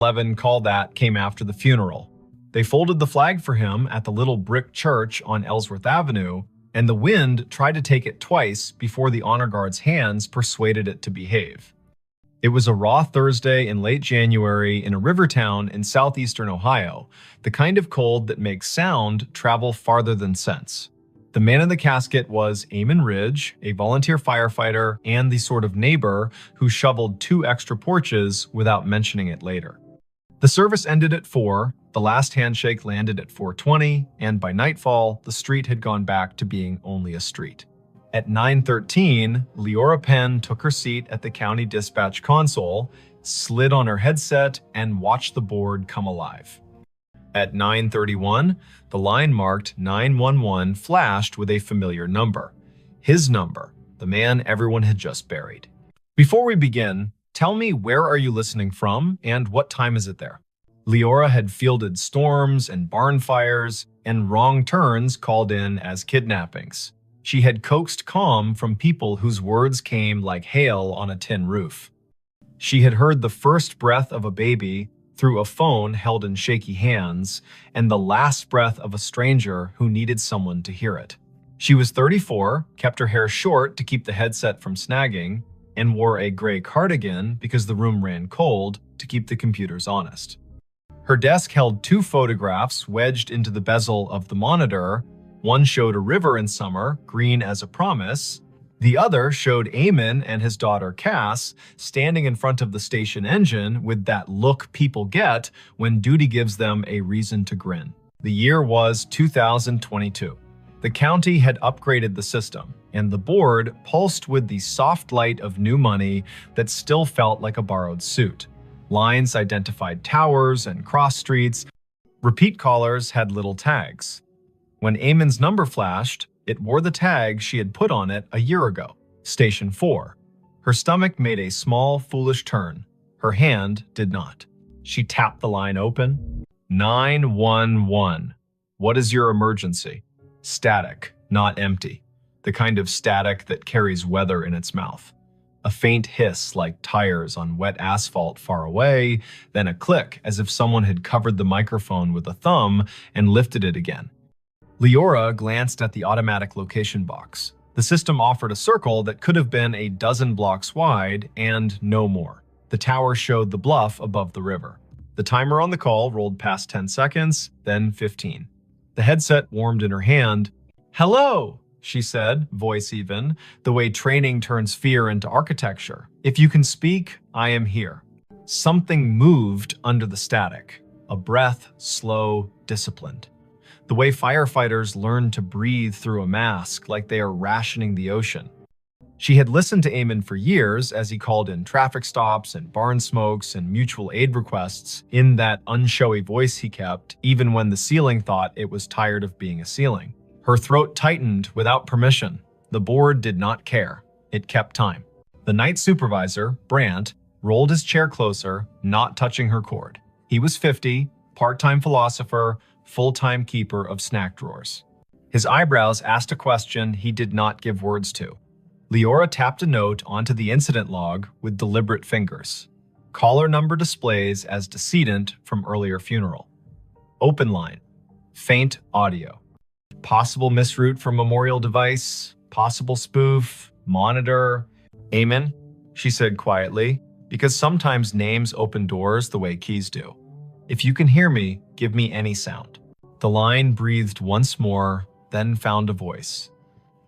11 call that came after the funeral. They folded the flag for him at the little brick church on Ellsworth Avenue, and the wind tried to take it twice before the honor guard's hands persuaded it to behave. It was a raw Thursday in late January in a river town in southeastern Ohio, the kind of cold that makes sound travel farther than sense. The man in the casket was Eamon Ridge, a volunteer firefighter and the sort of neighbor who shoveled 2 extra porches without mentioning it later. The service ended at 4, the last handshake landed at 4:20, and by nightfall, the street had gone back to being only a street. At 9:13, Leora Penn took her seat at the county dispatch console, slid on her headset, and watched the board come alive. At 9:31, the line marked 911 flashed with a familiar number. His number, the man everyone had just buried. Before we begin, tell me, where are you listening from and what time is it there? Leora had fielded storms and barn fires, and wrong turns called in as kidnappings. She had coaxed calm from people whose words came like hail on a tin roof. She had heard the first breath of a baby through a phone held in shaky hands, and the last breath of a stranger who needed someone to hear it. She was 34, kept her hair short to keep the headset from snagging, and wore a gray cardigan because the room ran cold to keep the computers honest. Her desk held 2 photographs wedged into the bezel of the monitor. One showed a river in summer, green as a promise. The other showed Eamon and his daughter Cass standing in front of the station engine with that look people get when duty gives them a reason to grin. The year was 2022. The county had upgraded the system, and the board pulsed with the soft light of new money that still felt like a borrowed suit. Lines identified towers and cross streets. Repeat callers had little tags. When Eamon's number flashed, it wore the tag she had put on it a year ago, Station 4. Her stomach made a small, foolish turn. Her hand did not. She tapped the line open. 911. What is your emergency? Static, not empty. The kind of static that carries weather in its mouth. A faint hiss like tires on wet asphalt far away, then a click as if someone had covered the microphone with a thumb and lifted it again. Leora glanced at the automatic location box. The system offered a circle that could have been a dozen blocks wide and no more. The tower showed the bluff above the river. The timer on the call rolled past 10 seconds, then 15. The headset warmed in her hand. "Hello," she said, voice even, the way training turns fear into architecture. "If you can speak, I am here." Something moved under the static. A breath, slow, disciplined. The way firefighters learn to breathe through a mask like they are rationing the ocean. She had listened to Eamon for years as he called in traffic stops and barn smokes and mutual aid requests in that unshowy voice he kept, even when the ceiling thought it was tired of being a ceiling. Her throat tightened without permission. The board did not care. It kept time. The night supervisor, Brandt, rolled his chair closer, not touching her cord. He was 50, part-time philosopher, full-time keeper of snack drawers. His eyebrows asked a question he did not give words to. Leora tapped a note onto the incident log with deliberate fingers. Caller number displays as decedent from earlier funeral. Open line. Faint audio. Possible misroute for memorial device. Possible spoof. Monitor. "Eamon," she said quietly, because sometimes names open doors the way keys do. "If you can hear me, give me any sound." The line breathed once more, then found a voice.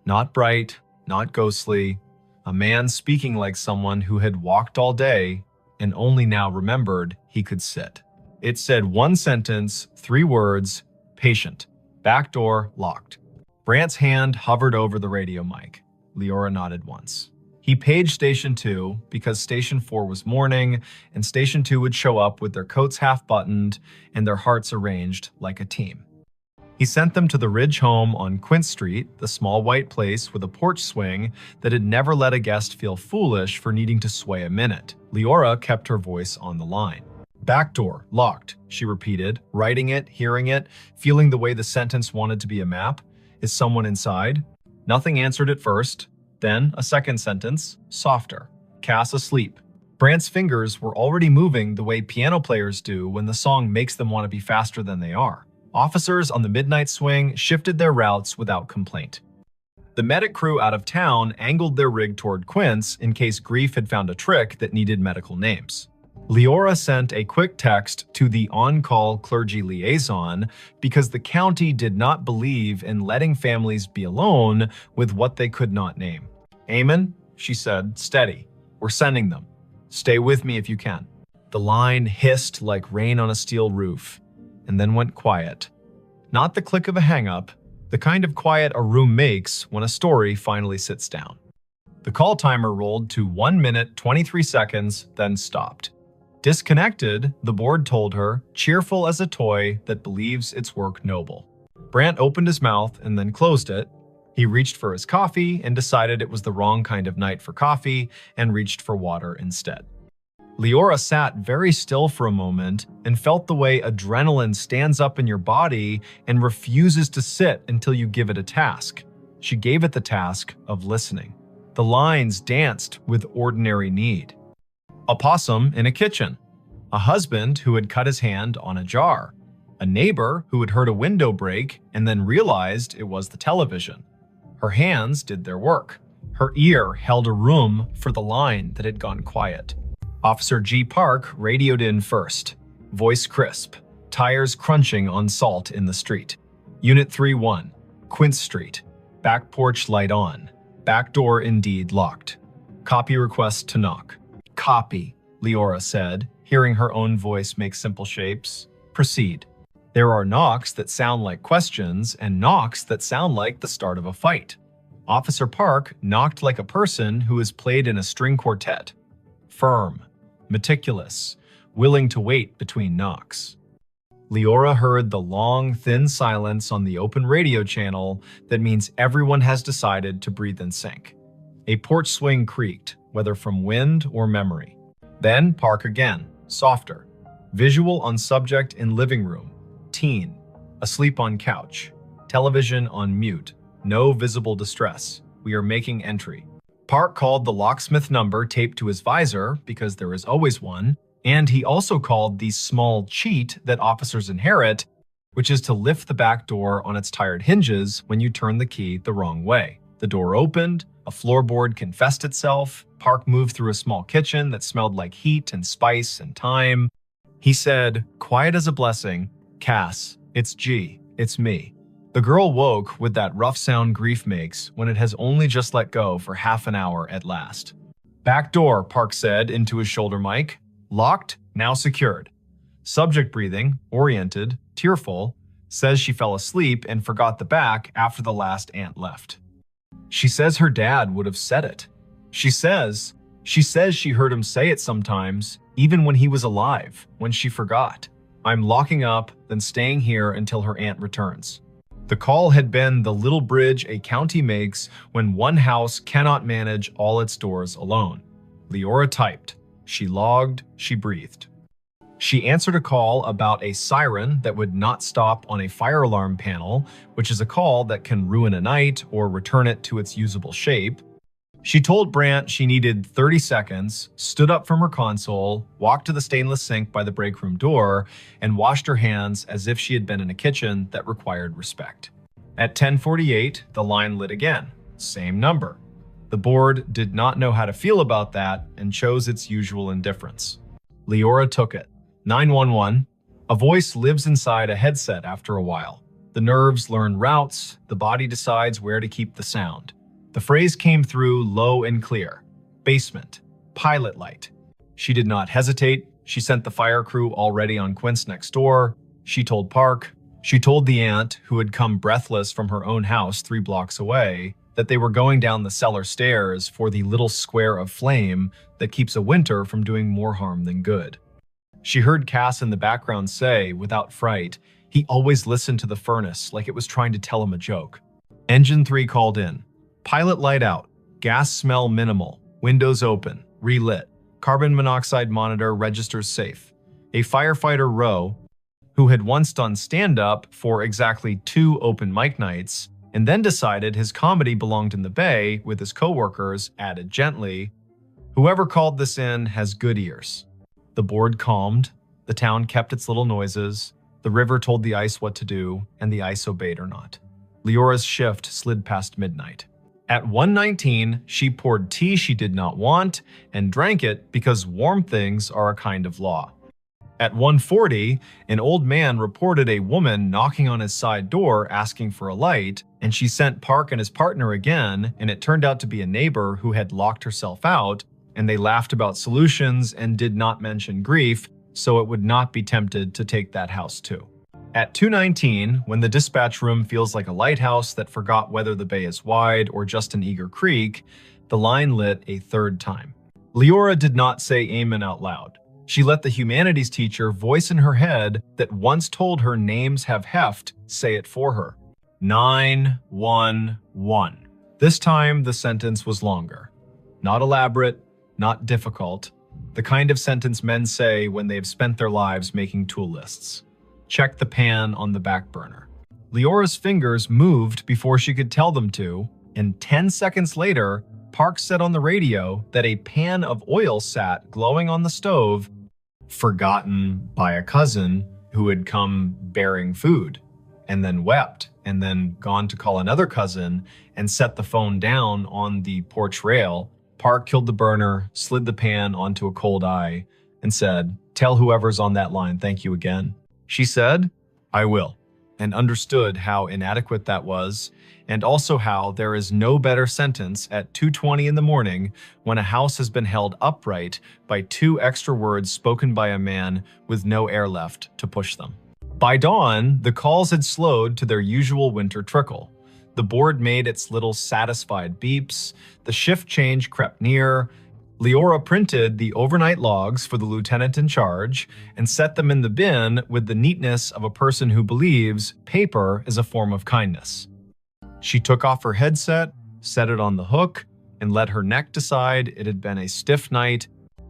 Not bright, not ghostly, a man speaking like someone who had walked all day and only now remembered he could sit. It said one sentence, 3 words, patient, back door locked. Brandt's hand hovered over the radio mic. Leora nodded once. He paged Station 2 because Station 4 was morning, and Station 2 would show up with their coats half-buttoned and their hearts arranged like a team. He sent them to the Ridge home on Quint Street, the small white place with a porch swing that had never let a guest feel foolish for needing to sway a minute. Leora kept her voice on the line. "Back door, locked," she repeated, writing it, hearing it, feeling the way the sentence wanted to be a map. "Is someone inside?" Nothing answered at first. Then a second sentence, softer. "Cass asleep." Brant's fingers were already moving the way piano players do when the song makes them want to be faster than they are. Officers on the midnight swing shifted their routes without complaint. The medic crew out of town angled their rig toward Quince in case Grief had found a trick that needed medical names. Leora sent a quick text to the on-call clergy liaison because the county did not believe in letting families be alone with what they could not name. "Amen," she said, "steady. We're sending them. Stay with me if you can." The line hissed like rain on a steel roof, and then went quiet. Not the click of a hang-up, the kind of quiet a room makes when a story finally sits down. The call timer rolled to 1 minute 23 seconds, then stopped. Disconnected, the board told her, cheerful as a toy that believes its work noble. Brant opened his mouth and then closed it. He reached for his coffee and decided it was the wrong kind of night for coffee and reached for water instead. Leora sat very still for a moment and felt the way adrenaline stands up in your body and refuses to sit until you give it a task. She gave it the task of listening. The lines danced with ordinary need. A possum in a kitchen. A husband who had cut his hand on a jar. A neighbor who had heard a window break and then realized it was the television. Her hands did their work. Her ear held a room for the line that had gone quiet. Officer G. Park radioed in first. Voice crisp. Tires crunching on salt in the street. Unit 3-1. Quince Street. Back porch light on. Back door indeed locked. Copy request to knock. "Copy," Leora said, hearing her own voice make simple shapes. "Proceed." There are knocks that sound like questions and knocks that sound like the start of a fight. Officer Park knocked like a person who has played in a string quartet. Firm, meticulous, willing to wait between knocks. Leora heard the long, thin silence on the open radio channel that means everyone has decided to breathe in sync. A porch swing creaked, whether from wind or memory. Then Park again, softer. Visual on subject in living room. Teen. Asleep on couch. Television on mute. No visible distress. We are making entry. Park called the locksmith number taped to his visor, because there is always one, and he also called the small cheat that officers inherit, which is to lift the back door on its tired hinges when you turn the key the wrong way. The door opened, a floorboard confessed itself. Park moved through a small kitchen that smelled like heat and spice and thyme. He said, quiet as a blessing, "Cass, it's G, it's me." The girl woke with that rough sound grief makes when it has only just let go for half an hour at last. "Back door," Park said into his shoulder mic. "Locked, now secured." Subject breathing, oriented, tearful, says she fell asleep and forgot the back after the last aunt left. She says her dad would have said it. She says she heard him say it sometimes, even when he was alive, when she forgot. "I'm locking up, then staying here until her aunt returns." The call had been the little bridge a county makes when one house cannot manage all its doors alone. Leora typed. She logged, she breathed. She answered a call about a siren that would not stop on a fire alarm panel, which is a call that can ruin a night or return it to its usable shape. She told Brant she needed 30 seconds, stood up from her console, walked to the stainless sink by the break room door, and washed her hands as if she had been in a kitchen that required respect. At 10:48, the line lit again. Same number. The board did not know how to feel about that and chose its usual indifference. Leora took it. 911. A voice lives inside a headset after a while. The nerves learn routes, the body decides where to keep the sound. The phrase came through low and clear. Basement. Pilot light. She did not hesitate. She sent the fire crew already on Quince next door. She told Park. She told the aunt, who had come breathless from her own house 3 blocks away, that they were going down the cellar stairs for the little square of flame that keeps a winter from doing more harm than good. She heard Cass in the background say, without fright, he always listened to the furnace like it was trying to tell him a joke. Engine 3 called in. Pilot light out. Gas smell minimal. Windows open. Relit. Carbon monoxide monitor registers safe. A firefighter Rowe, who had once done stand-up for exactly 2 open mic nights, and then decided his comedy belonged in the bay with his coworkers, added gently, Whoever called this in has good ears. The board calmed, the town kept its little noises, the river told the ice what to do, and the ice obeyed or not. Leora's shift slid past midnight. At 1:19, she poured tea she did not want and drank it because warm things are a kind of law. At 1:40, an old man reported a woman knocking on his side door asking for a light, and she sent Park and his partner again, and it turned out to be a neighbor who had locked herself out, and they laughed about solutions and did not mention grief, so it would not be tempted to take that house too. At 2:19, when the dispatch room feels like a lighthouse that forgot whether the bay is wide or just an eager creek, the line lit a third time. Leora did not say amen out loud. She let the humanities teacher voice in her head that once told her names have heft say it for her. 911. This time the sentence was longer. Not elaborate, not difficult. The kind of sentence men say when they've spent their lives making tool lists. Check the pan on the back burner. Leora's fingers moved before she could tell them to, and 10 seconds later, Park said on the radio that a pan of oil sat glowing on the stove, forgotten by a cousin who had come bearing food, and then wept, and then gone to call another cousin and set the phone down on the porch rail. Park killed the burner, slid the pan onto a cold eye, and said, "Tell whoever's on that line thank you again." She said, "I will," and understood how inadequate that was, and also how there is no better sentence at 2:20 in the morning when a house has been held upright by 2 extra words spoken by a man with no air left to push them. By dawn, the calls had slowed to their usual winter trickle. The board made its little satisfied beeps, the shift change crept near. Leora printed the overnight logs for the lieutenant in charge and set them in the bin with the neatness of a person who believes paper is a form of kindness. She took off her headset, set it on the hook, and let her neck decide it had been a stiff night.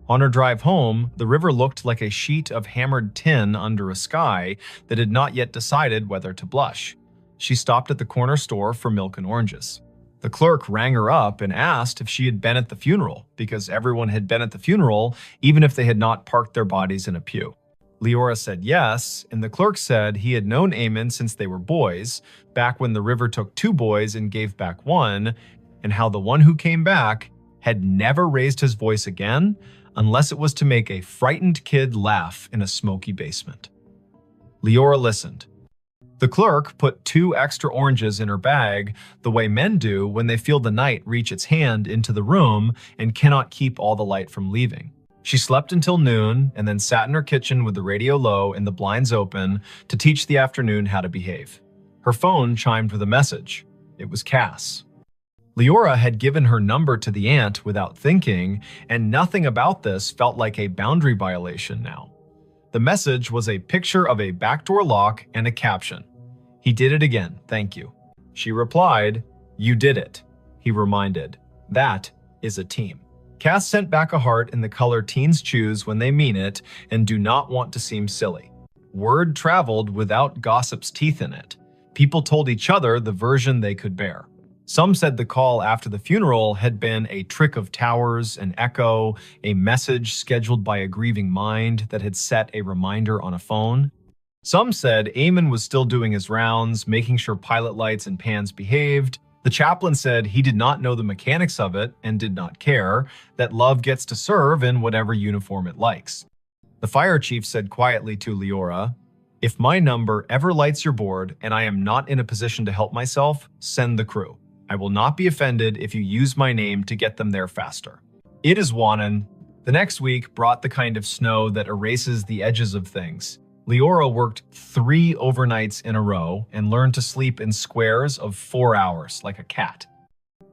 On her drive home, the river looked like a sheet of hammered tin under a sky that had not yet decided whether to blush. She stopped at the corner store for milk and oranges. The clerk rang her up and asked if she had been at the funeral, because everyone had been at the funeral, even if they had not parked their bodies in a pew. Leora said yes, and the clerk said he had known Eamon since they were boys, back when the river took 2 boys and gave back 1, and how the one who came back had never raised his voice again, unless it was to make a frightened kid laugh in a smoky basement. Leora listened. The clerk put 2 extra oranges in her bag, the way men do when they feel the night reach its hand into the room and cannot keep all the light from leaving. She slept until noon and then sat in her kitchen with the radio low and the blinds open to teach the afternoon how to behave. Her phone chimed with a message. It was Cass. Leora had given her number to the aunt without thinking, and nothing about this felt like a boundary violation now. The message was a picture of a backdoor lock and a caption. "He did it again, thank you." She replied, "You did it." He reminded, "That is a team." Cass sent back a heart in the color teens choose when they mean it and do not want to seem silly. Word traveled without gossip's teeth in it. People told each other the version they could bear. Some said the call after the funeral had been a trick of towers, an echo, a message scheduled by a grieving mind that had set a reminder on a phone. Some said Eamon was still doing his rounds, making sure pilot lights and pans behaved. The chaplain said he did not know the mechanics of it and did not care, that love gets to serve in whatever uniform it likes. The fire chief said quietly to Leora, "If my number ever lights your board and I am not in a position to help myself, send the crew. I will not be offended if you use my name to get them there faster." It is Wannon. The next week brought the kind of snow that erases the edges of things. Leora worked 3 overnights in a row and learned to sleep in squares of 4 hours like a cat.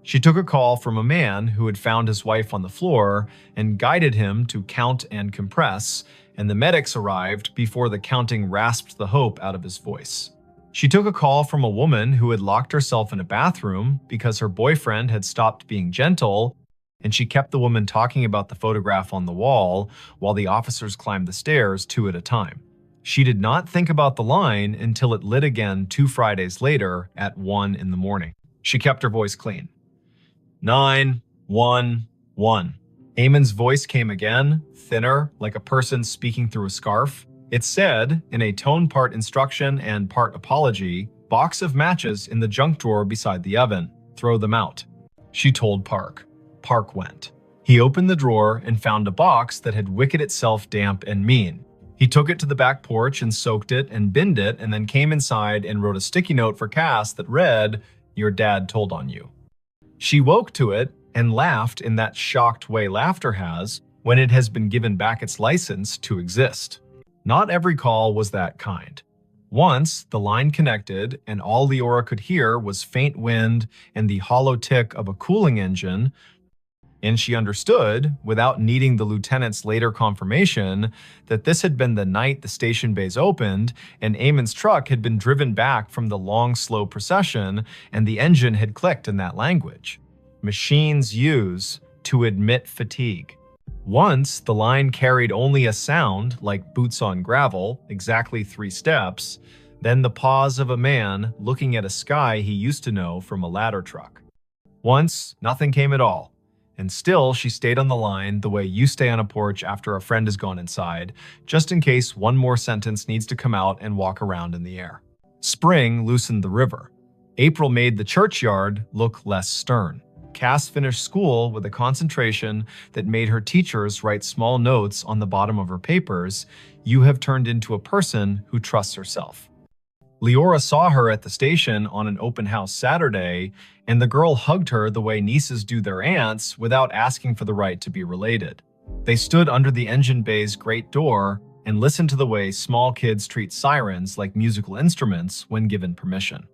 She took a call from a man who had found his wife on the floor and guided him to count and compress, and the medics arrived before the counting rasped the hope out of his voice. She took a call from a woman who had locked herself in a bathroom because her boyfriend had stopped being gentle, and she kept the woman talking about the photograph on the wall while the officers climbed the stairs 2 at a time. She did not think about the line until it lit again 2 Fridays later at 1 in the morning. She kept her voice clean. 911. Eamon's voice came again, thinner, like a person speaking through a scarf. It said, in a tone part instruction and part apology, "Box of matches in the junk drawer beside the oven. Throw them out." She told Park. Park went. He opened the drawer and found a box that had wicked itself damp and mean. He took it to the back porch and soaked it and binned it, and then came inside and wrote a sticky note for Cass that read, "Your dad told on you." She woke to it and laughed in that shocked way laughter has when it has been given back its license to exist. Not every call was that kind. Once, the line connected, and all Leora could hear was faint wind and the hollow tick of a cooling engine, and she understood, without needing the lieutenant's later confirmation, that this had been the night the station bays opened, and Eamon's truck had been driven back from the long, slow procession, and the engine had clicked in that language. Machines use to admit fatigue. Once, the line carried only a sound, like boots on gravel, exactly 3 steps, then the pause of a man looking at a sky he used to know from a ladder truck. Once, nothing came at all. And still, she stayed on the line the way you stay on a porch after a friend has gone inside, just in case one more sentence needs to come out and walk around in the air. Spring loosened the river. April made the churchyard look less stern. Cass finished school with a concentration that made her teachers write small notes on the bottom of her papers. "You have turned into a person who trusts herself." Leora saw her at the station on an open house Saturday, and the girl hugged her the way nieces do their aunts without asking for the right to be related. They stood under the engine bay's great door and listened to the way small kids treat sirens like musical instruments when given permission.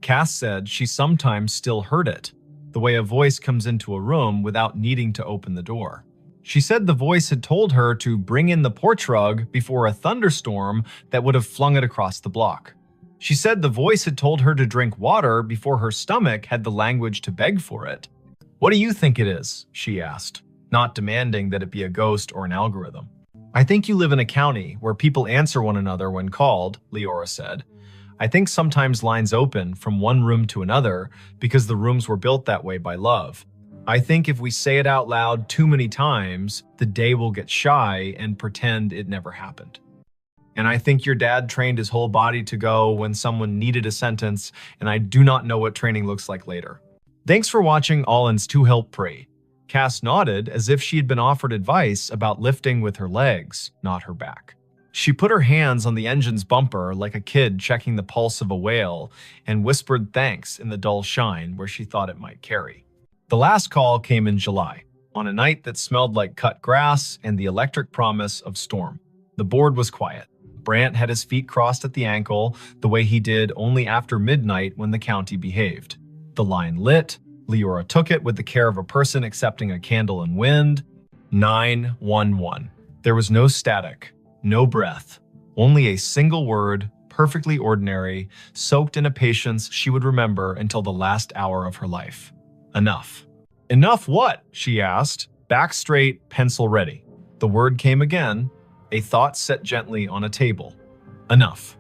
Cass said she sometimes still heard it, the way a voice comes into a room without needing to open the door. She said the voice had told her to bring in the porch rug before a thunderstorm that would have flung it across the block. She said the voice had told her to drink water before her stomach had the language to beg for it. "What do you think it is?" she asked, not demanding that it be a ghost or an algorithm. "I think you live in a county where people answer one another when called," Leora said. "I think sometimes lines open from one room to another because the rooms were built that way by love. I think if we say it out loud too many times, the day will get shy and pretend it never happened. And I think your dad trained his whole body to go when someone needed a sentence, and I do not know what training looks like later." Thanks for watching Allen's To Help Pray. Cass nodded as if she had been offered advice about lifting with her legs, not her back. She put her hands on the engine's bumper like a kid checking the pulse of a whale and whispered thanks in the dull shine where she thought it might carry. The last call came in July, on a night that smelled like cut grass and the electric promise of storm. The board was quiet. Brant had his feet crossed at the ankle, the way he did only after midnight when the county behaved. The line lit. Leora took it with the care of a person accepting a candle in wind. 911. There was no static, no breath, only a single word, perfectly ordinary, soaked in a patience she would remember until the last hour of her life. Enough. "Enough what?" she asked. Back straight, pencil ready. The word came again. A thought set gently on a table. Enough.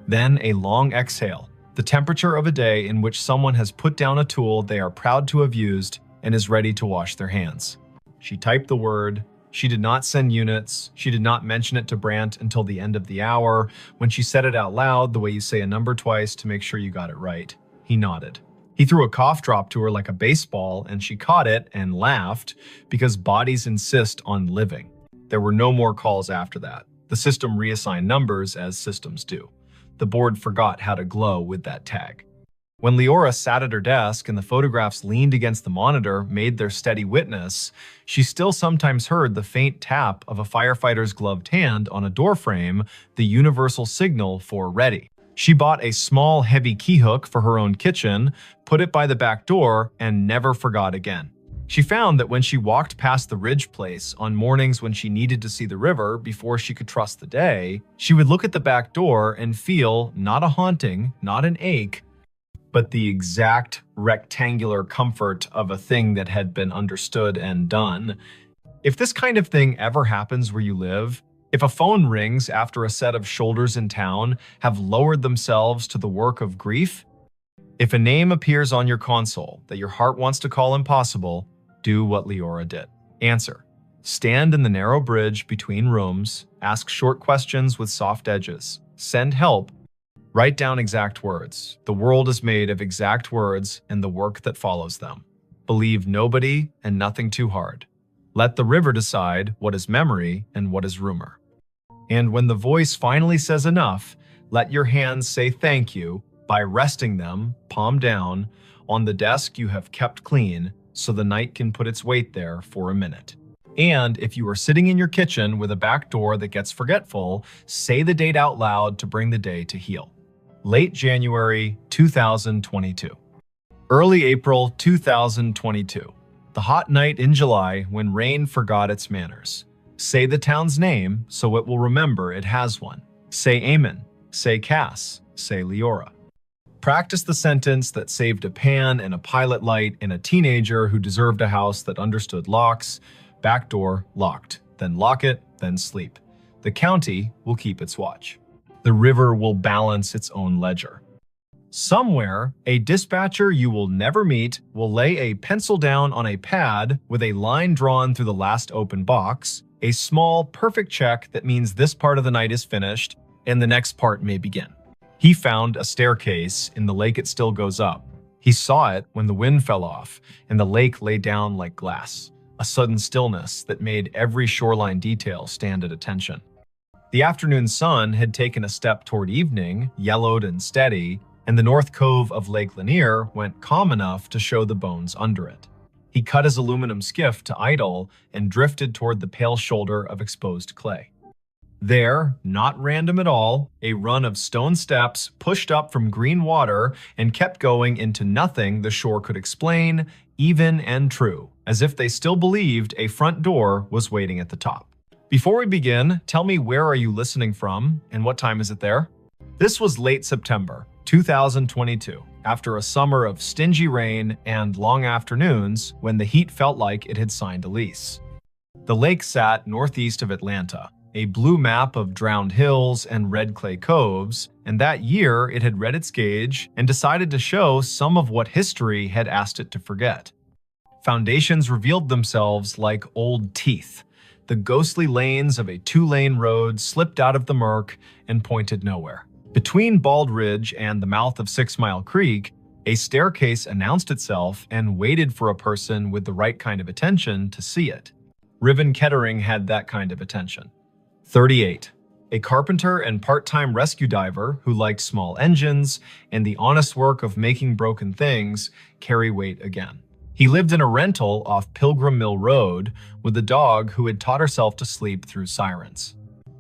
Then a long exhale, the temperature of a day in which someone has put down a tool they are proud to have used and is ready to wash their hands. She typed the word. She did not send units. She did not mention it to Brant until the end of the hour, when she said it out loud the way you say a number twice to make sure you got it right. He nodded. He threw a cough drop to her like a baseball, and she caught it and laughed because bodies insist on living. There were no more calls after that. The system reassigned numbers as systems do. The board forgot how to glow with that tag. When Leora sat at her desk and the photographs leaned against the monitor made their steady witness, she still sometimes heard the faint tap of a firefighter's gloved hand on a doorframe, the universal signal for ready. She bought a small, heavy key hook for her own kitchen, put it by the back door, and never forgot again. She found that when she walked past the Ridge place on mornings when she needed to see the river before she could trust the day, she would look at the back door and feel not a haunting, not an ache, but the exact rectangular comfort of a thing that had been understood and done. If this kind of thing ever happens where you live, if a phone rings after a set of shoulders in town have lowered themselves to the work of grief, if a name appears on your console that your heart wants to call impossible, do what Leora did. Answer. Stand in the narrow bridge between rooms, ask short questions with soft edges, send help, write down exact words. The world is made of exact words and the work that follows them. Believe nobody and nothing too hard. Let the river decide what is memory and what is rumor. And when the voice finally says enough, let your hands say thank you by resting them, palm down, on the desk you have kept clean so the night can put its weight there for a minute. And if you are sitting in your kitchen with a back door that gets forgetful, say the date out loud to bring the day to heal. Late January 2022. Early April 2022. The hot night in July when rain forgot its manners. Say the town's name so it will remember it has one. Say Amen. Say Cass. Say Leora. Practice the sentence that saved a pan and a pilot light in a teenager who deserved a house that understood locks. Back door locked. Then lock it, then sleep. The county will keep its watch. The river will balance its own ledger. Somewhere, a dispatcher you will never meet will lay a pencil down on a pad with a line drawn through the last open box, a small, perfect check that means this part of the night is finished and the next part may begin. He found a staircase in the lake it still goes up. He saw it when the wind fell off and the lake lay down like glass, a sudden stillness that made every shoreline detail stand at attention. The afternoon sun had taken a step toward evening, yellowed and steady, and the north cove of Lake Lanier went calm enough to show the bones under it. He cut his aluminum skiff to idle and drifted toward the pale shoulder of exposed clay. There, not random at all, a run of stone steps pushed up from green water and kept going into nothing the shore could explain, even and true, as if they still believed a front door was waiting at the top. Before we begin, tell me where are you listening from and what time is it there? This was late September 2022, after a summer of stingy rain and long afternoons when the heat felt like it had signed a lease. The lake sat northeast of Atlanta, a blue map of drowned hills and red clay coves, and that year it had read its gauge and decided to show some of what history had asked it to forget. Foundations revealed themselves like old teeth. The ghostly lanes of a two-lane road slipped out of the murk and pointed nowhere. Between Bald Ridge and the mouth of 6 Mile Creek, a staircase announced itself and waited for a person with the right kind of attention to see it. Riven Kettering had that kind of attention. 38. A carpenter and part-time rescue diver who liked small engines and the honest work of making broken things carry weight again. He lived in a rental off Pilgrim Mill Road with a dog who had taught herself to sleep through sirens.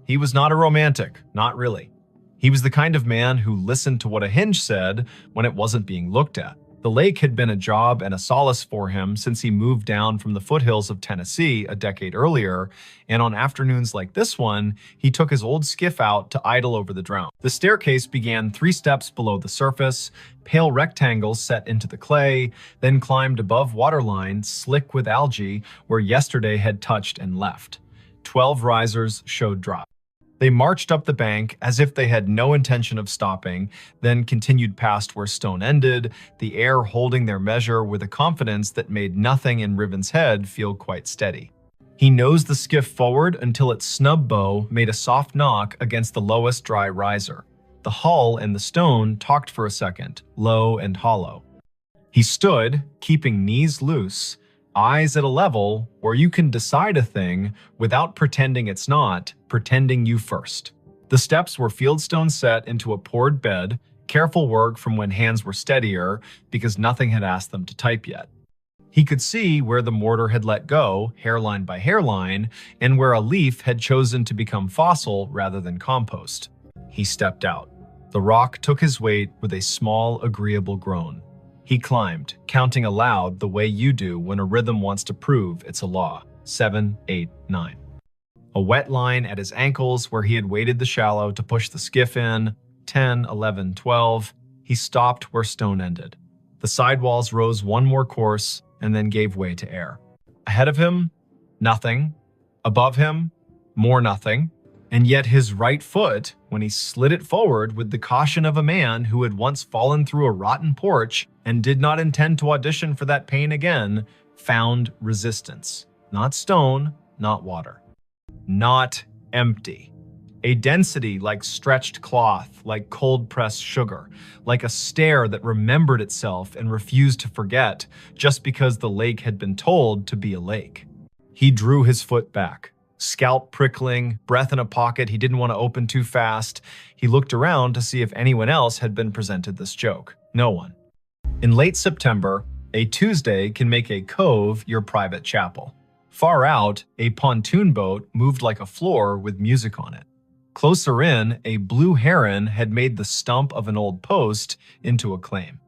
He was not a romantic, not really. He was the kind of man who listened to what a hinge said when it wasn't being looked at. The lake had been a job and a solace for him since he moved down from the foothills of Tennessee a decade earlier, and on afternoons like this one, he took his old skiff out to idle over the drown. The staircase began 3 steps below the surface, pale rectangles set into the clay, then climbed above waterline, slick with algae, where yesterday had touched and left. 12 risers showed drop. They marched up the bank as if they had no intention of stopping, then continued past where stone ended, the air holding their measure with a confidence that made nothing in Riven's head feel quite steady. He nosed the skiff forward until its snub bow made a soft knock against the lowest dry riser. The hull and the stone talked for a second, low and hollow. He stood, keeping knees loose, eyes at a level where you can decide a thing without pretending it's not, pretending you first. The steps were fieldstone set into a poured bed, careful work from when hands were steadier because nothing had asked them to type yet. He could see where the mortar had let go, hairline by hairline, and where a leaf had chosen to become fossil rather than compost. He stepped out. The rock took his weight with a small, agreeable groan. He climbed, counting aloud the way you do when a rhythm wants to prove it's a law. 7, 8, 9. A wet line at his ankles where he had waded the shallow to push the skiff in. 10, 11, 12. He stopped where stone ended. The sidewalls rose one more course and then gave way to air. Ahead of him, nothing. Above him, more nothing. And yet his right foot, when he slid it forward with the caution of a man who had once fallen through a rotten porch and did not intend to audition for that pain again, found resistance. Not stone, not water. Not empty. A density like stretched cloth, like cold-pressed sugar, like a stare that remembered itself and refused to forget just because the lake had been told to be a lake. He drew his foot back, scalp prickling, breath in a pocket he didn't want to open too fast. He looked around to see if anyone else had been presented this joke. No one. In late September, a Tuesday can make a cove your private chapel. Far out, a pontoon boat moved like a floor with music on it. Closer in, a blue heron had made the stump of an old post into a claim.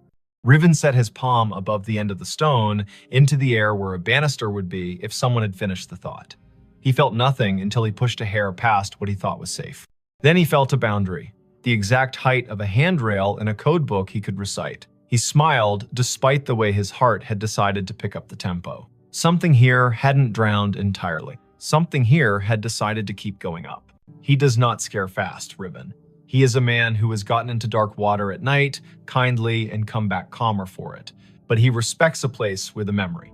Riven set his palm above the end of the stone into the air where a banister would be if someone had finished the thought. He felt nothing until he pushed a hair past what he thought was safe. Then he felt a boundary, the exact height of a handrail in a code book he could recite. He smiled despite the way his heart had decided to pick up the tempo. Something here hadn't drowned entirely. Something here had decided to keep going up. He does not scare fast, Riven. He is a man who has gotten into dark water at night, kindly, and come back calmer for it. But he respects a place with a memory.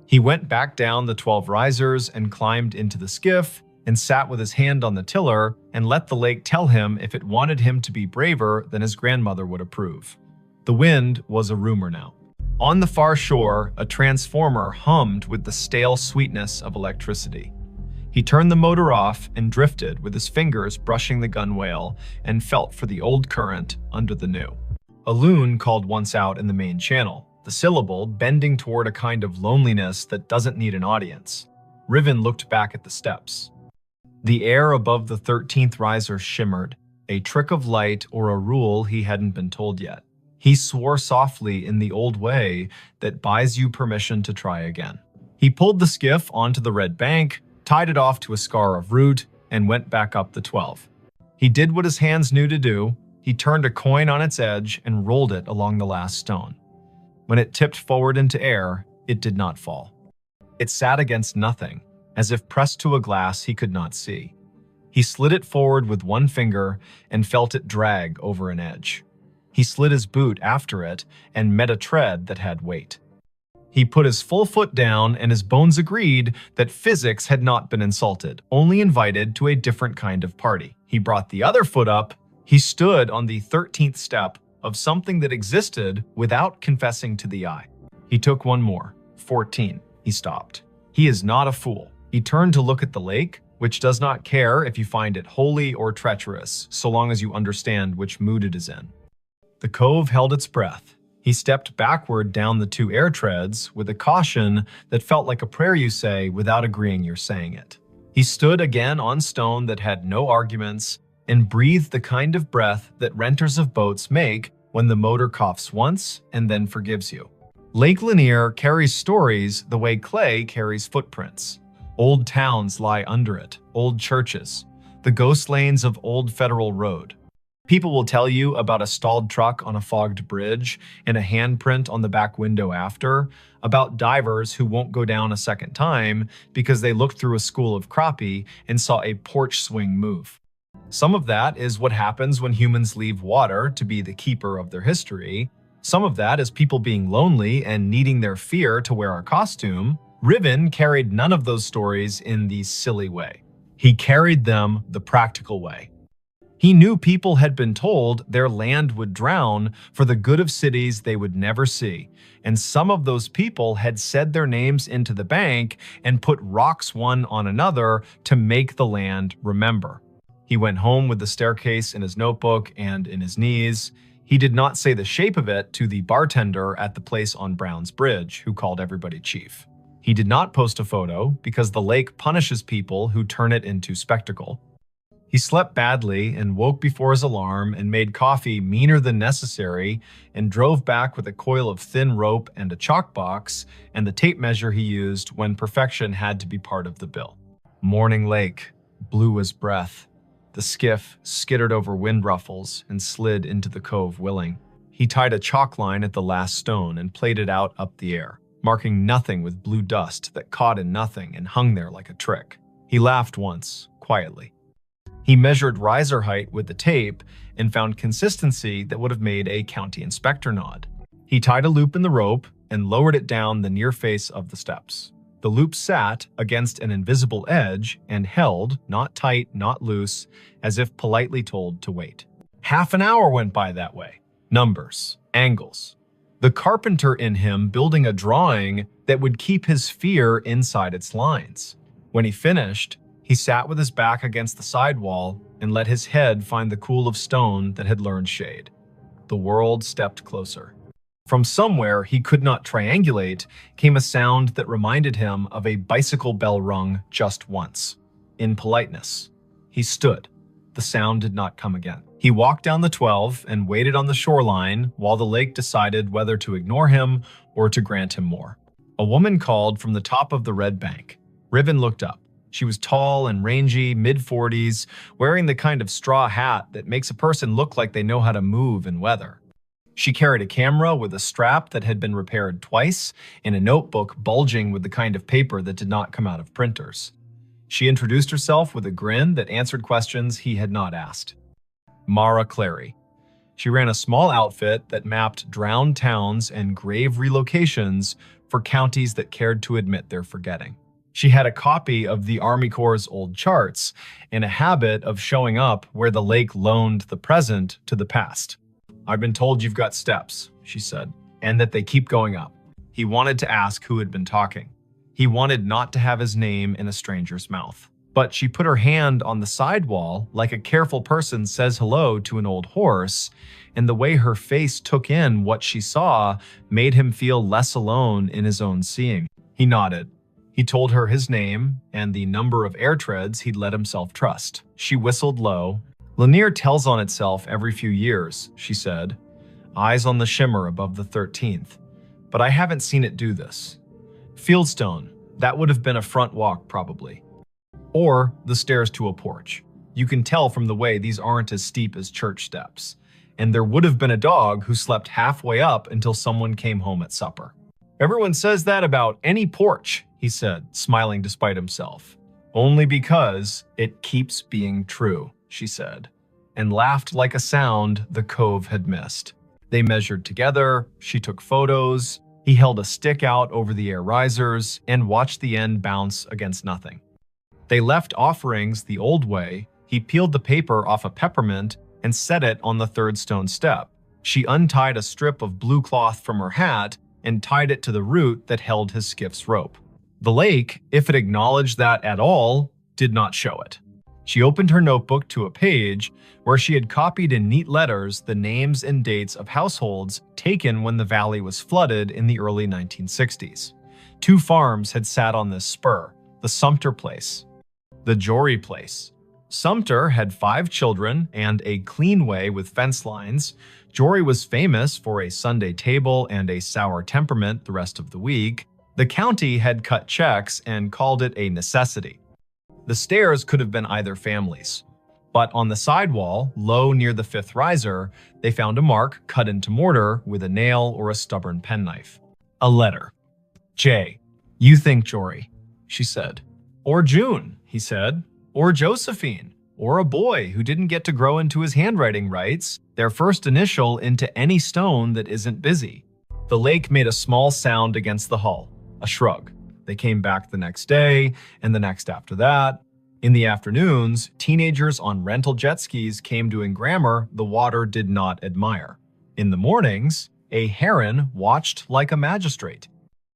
He went back down the 12 risers and climbed into the skiff and sat with his hand on the tiller and let the lake tell him if it wanted him to be braver than his grandmother would approve. The wind was a rumor now. On the far shore, a transformer hummed with the stale sweetness of electricity. He turned the motor off and drifted with his fingers brushing the gunwale and felt for the old current under the new. A loon called once out in the main channel, the syllable bending toward a kind of loneliness that doesn't need an audience. Riven looked back at the steps. The air above the 13th riser shimmered, a trick of light or a rule he hadn't been told yet. He swore softly in the old way that buys you permission to try again. He pulled the skiff onto the red bank, tied it off to a scar of root, and went back up the 12. He did what his hands knew to do. He turned a coin on its edge and rolled it along the last stone. When it tipped forward into air, it did not fall. It sat against nothing, as if pressed to a glass he could not see. He slid it forward with one finger and felt it drag over an edge. He slid his boot after it and met a tread that had weight. He put his full foot down and his bones agreed that physics had not been insulted, only invited to a different kind of party. He brought the other foot up. He stood on the 13th step of something that existed without confessing to the eye. He took one more. 14. He stopped. He is not a fool. He turned to look at the lake, which does not care if you find it holy or treacherous, so long as you understand which mood it is in. The cove held its breath. He stepped backward down the 2 air treads with a caution that felt like a prayer you say without agreeing you're saying it. He stood again on stone that had no arguments and breathed the kind of breath that renters of boats make when the motor coughs once and then forgives you. Lake Lanier carries stories the way clay carries footprints. Old towns lie under it, old churches, the ghost lanes of Old Federal Road. People will tell you about a stalled truck on a fogged bridge and a handprint on the back window after, about divers who won't go down a second time because they looked through a school of crappie and saw a porch swing move. Some of that is what happens when humans leave water to be the keeper of their history. Some of that is people being lonely and needing their fear to wear a costume. Riven carried none of those stories in the silly way. He carried them the practical way. He knew people had been told their land would drown for the good of cities they would never see, and some of those people had said their names into the bank and put rocks one on another to make the land remember. He went home with the staircase in his notebook and in his knees. He did not say the shape of it to the bartender at the place on Brown's Bridge, who called everybody chief. He did not post a photo because the lake punishes people who turn it into spectacle. He slept badly and woke before his alarm and made coffee meaner than necessary and drove back with a coil of thin rope and a chalk box and the tape measure he used when perfection had to be part of the bill. Morning lake, blue as breath. The skiff skittered over wind ruffles and slid into the cove willing. He tied a chalk line at the last stone and played it out up the air, marking nothing with blue dust that caught in nothing and hung there like a trick. He laughed once, quietly. He measured riser height with the tape and found consistency that would have made a county inspector nod. He tied a loop in the rope and lowered it down the near face of the steps. The loop sat against an invisible edge and held, not tight, not loose, as if politely told to wait. Half an hour went by that way. Numbers, angles. The carpenter in him building a drawing that would keep his fear inside its lines. When he finished, he sat with his back against the sidewall and let his head find the cool of stone that had learned shade. The world stepped closer. From somewhere he could not triangulate came a sound that reminded him of a bicycle bell rung just once. In politeness, he stood. The sound did not come again. He walked down the 12 and waited on the shoreline while the lake decided whether to ignore him or to grant him more. A woman called from the top of the red bank. Riven looked up. She was tall and rangy, mid-40s, wearing the kind of straw hat that makes a person look like they know how to move in weather. She carried a camera with a strap that had been repaired twice and a notebook bulging with the kind of paper that did not come out of printers. She introduced herself with a grin that answered questions he had not asked. Mara Clary. She ran a small outfit that mapped drowned towns and grave relocations for counties that cared to admit their forgetting. She had a copy of the Army Corps' old charts and a habit of showing up where the lake loaned the present to the past. "I've been told you've got steps," she said, "and that they keep going up." He wanted to ask who had been talking. He wanted not to have his name in a stranger's mouth. But she put her hand on the sidewall like a careful person says hello to an old horse, and the way her face took in what she saw made him feel less alone in his own seeing. He nodded. He told her his name and the number of air treads he'd let himself trust. She whistled low. "Lanier tells on itself every few years," she said, eyes on the shimmer above the 13th. "But I haven't seen it do this. Fieldstone, that would have been a front walk probably. Or the stairs to a porch. You can tell from the way these aren't as steep as church steps. And there would have been a dog who slept halfway up until someone came home at supper." "Everyone says that about any porch," he said, smiling despite himself. "Only because it keeps being true," she said, and laughed like a sound the cove had missed. They measured together, she took photos, he held a stick out over the air risers and watched the end bounce against nothing. They left offerings the old way. He peeled the paper off a peppermint and set it on the third stone step. She untied a strip of blue cloth from her hat and tied it to the root that held his skiff's rope. The lake, if it acknowledged that at all, did not show it. She opened her notebook to a page where she had copied in neat letters the names and dates of households taken when the valley was flooded in the early 1960s. 2 farms had sat on this spur, the Sumter place, the Jory place. Sumter had 5 children and a clean way with fence lines. Jory was famous for a Sunday table and a sour temperament the rest of the week. The county had cut checks and called it a necessity. The stairs could have been either family's. But on the sidewall, low near the 5th riser, they found a mark cut into mortar with a nail or a stubborn penknife. A letter. "Jay, you think Jory," she said. "Or June," he said. "Or Josephine. Or a boy who didn't get to grow into his handwriting rights, their first initial into any stone that isn't busy." The lake made a small sound against the hull, a shrug. They came back the next day, and the next after that. In the afternoons, teenagers on rental jet skis came doing grammar the water did not admire. In the mornings, a heron watched like a magistrate.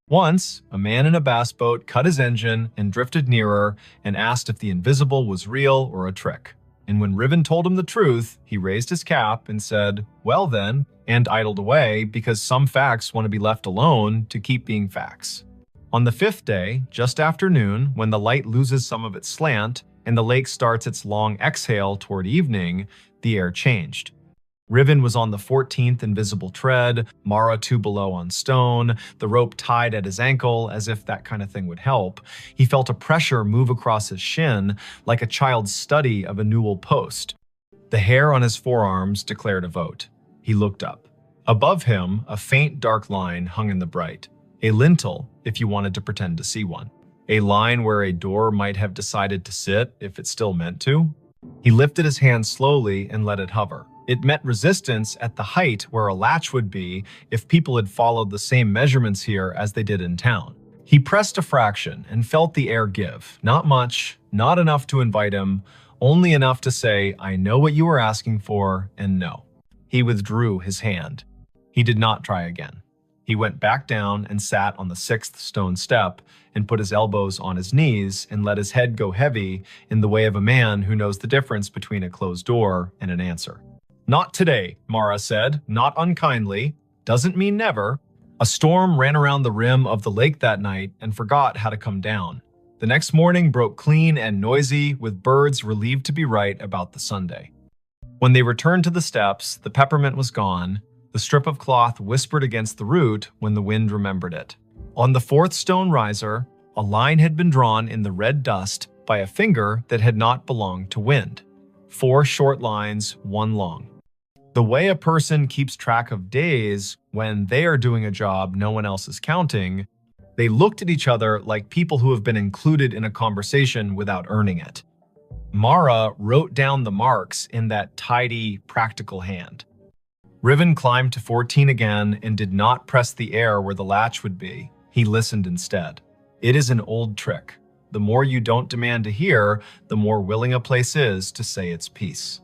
Once, a man in a bass boat cut his engine and drifted nearer and asked if the invisible was real or a trick. And when Riven told him the truth, he raised his cap and said, "Well then," and idled away because some facts want to be left alone to keep being facts. On the 5th day, just after noon, when the light loses some of its slant and the lake starts its long exhale toward evening, the air changed. Riven was on the 14th invisible tread, Mara 2 below on stone, the rope tied at his ankle as if that kind of thing would help. He felt a pressure move across his shin like a child's study of a newel post. The hair on his forearms declared a vote. He looked up. Above him, a faint dark line hung in the bright. A lintel, if you wanted to pretend to see one. A line where a door might have decided to sit if it still meant to. He lifted his hand slowly and let it hover. It met resistance at the height where a latch would be if people had followed the same measurements here as they did in town. He pressed a fraction and felt the air give. Not much, not enough to invite him, only enough to say, "I know what you were asking for," and no. He withdrew his hand. He did not try again. He went back down and sat on the 6th stone step and put his elbows on his knees and let his head go heavy in the way of a man who knows the difference between a closed door and an answer. "Not today," Mara said, not unkindly. "Doesn't mean never." A storm ran around the rim of the lake that night and forgot how to come down. The next morning broke clean and noisy, with birds relieved to be right about the Sunday. When they returned to the steps, the peppermint was gone. The strip of cloth whispered against the root when the wind remembered it. On the 4th stone riser, a line had been drawn in the red dust by a finger that had not belonged to wind. 4 short lines, 1 long. The way a person keeps track of days when they are doing a job no one else is counting, they looked at each other like people who have been included in a conversation without earning it. Mara wrote down the marks in that tidy, practical hand. Riven climbed to 14 again and did not press the air where the latch would be. He listened instead. It is an old trick. The more you don't demand to hear, the more willing a place is to say its piece.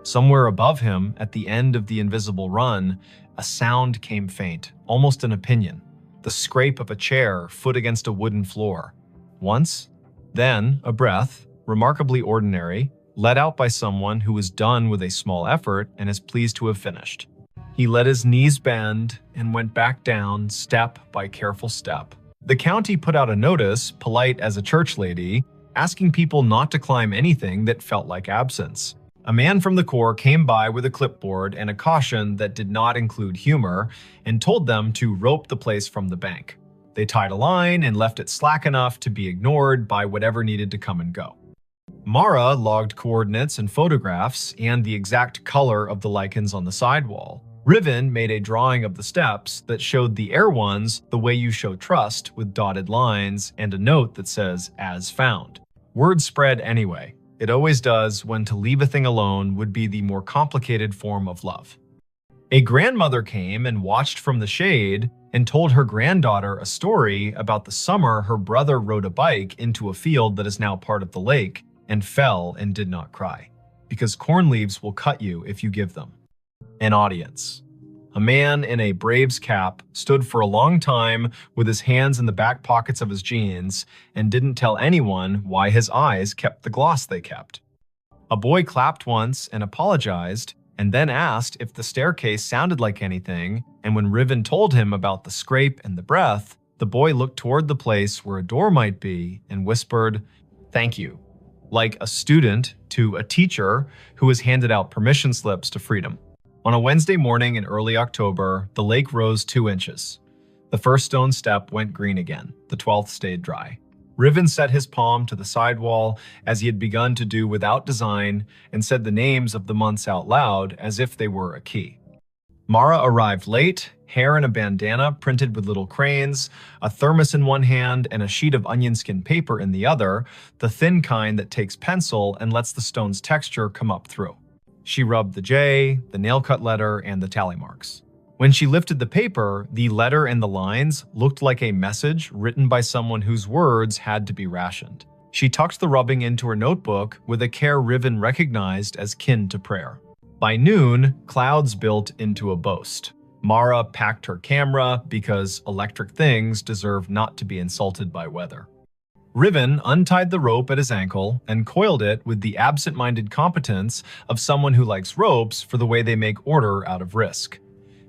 Somewhere above him, at the end of the invisible run, a sound came faint, almost an opinion. The scrape of a chair, foot against a wooden floor. Once, then a breath, remarkably ordinary, let out by someone who was done with a small effort and is pleased to have finished. He let his knees bend and went back down step by careful step. The county put out a notice, polite as a church lady, asking people not to climb anything that felt like absence. A man from the Corps came by with a clipboard and a caution that did not include humor and told them to rope the place from the bank. They tied a line and left it slack enough to be ignored by whatever needed to come and go. Mara logged coordinates and photographs and the exact color of the lichens on the sidewall. Riven made a drawing of the steps that showed the air ones the way you show trust, with dotted lines and a note that says, "As found." Word spread anyway. It always does when to leave a thing alone would be the more complicated form of love. A grandmother came and watched from the shade and told her granddaughter a story about the summer her brother rode a bike into a field that is now part of the lake and fell and did not cry, because corn leaves will cut you if you give them. An audience. A man in a Braves cap stood for a long time with his hands in the back pockets of his jeans and didn't tell anyone why his eyes kept the gloss they kept. A boy clapped once and apologized, and then asked if the staircase sounded like anything, and when Riven told him about the scrape and the breath, the boy looked toward the place where a door might be and whispered, "Thank you," like a student to a teacher who has handed out permission slips to freedom. On a Wednesday morning in early October, the lake rose 2 inches. The first stone step went green again. The 12th stayed dry. Riven set his palm to the sidewall as he had begun to do without design and said the names of the months out loud as if they were a key. Mara arrived late, hair in a bandana printed with little cranes, a thermos in one hand and a sheet of onion skin paper in the other, the thin kind that takes pencil and lets the stone's texture come up through. She rubbed the J, the nail-cut letter, and the tally marks. When she lifted the paper, the letter and the lines looked like a message written by someone whose words had to be rationed. She tucked the rubbing into her notebook with a care Riven recognized as kin to prayer. By noon, clouds built into a boast. Mara packed her camera because electric things deserve not to be insulted by weather. Riven untied the rope at his ankle and coiled it with the absent-minded competence of someone who likes ropes for the way they make order out of risk.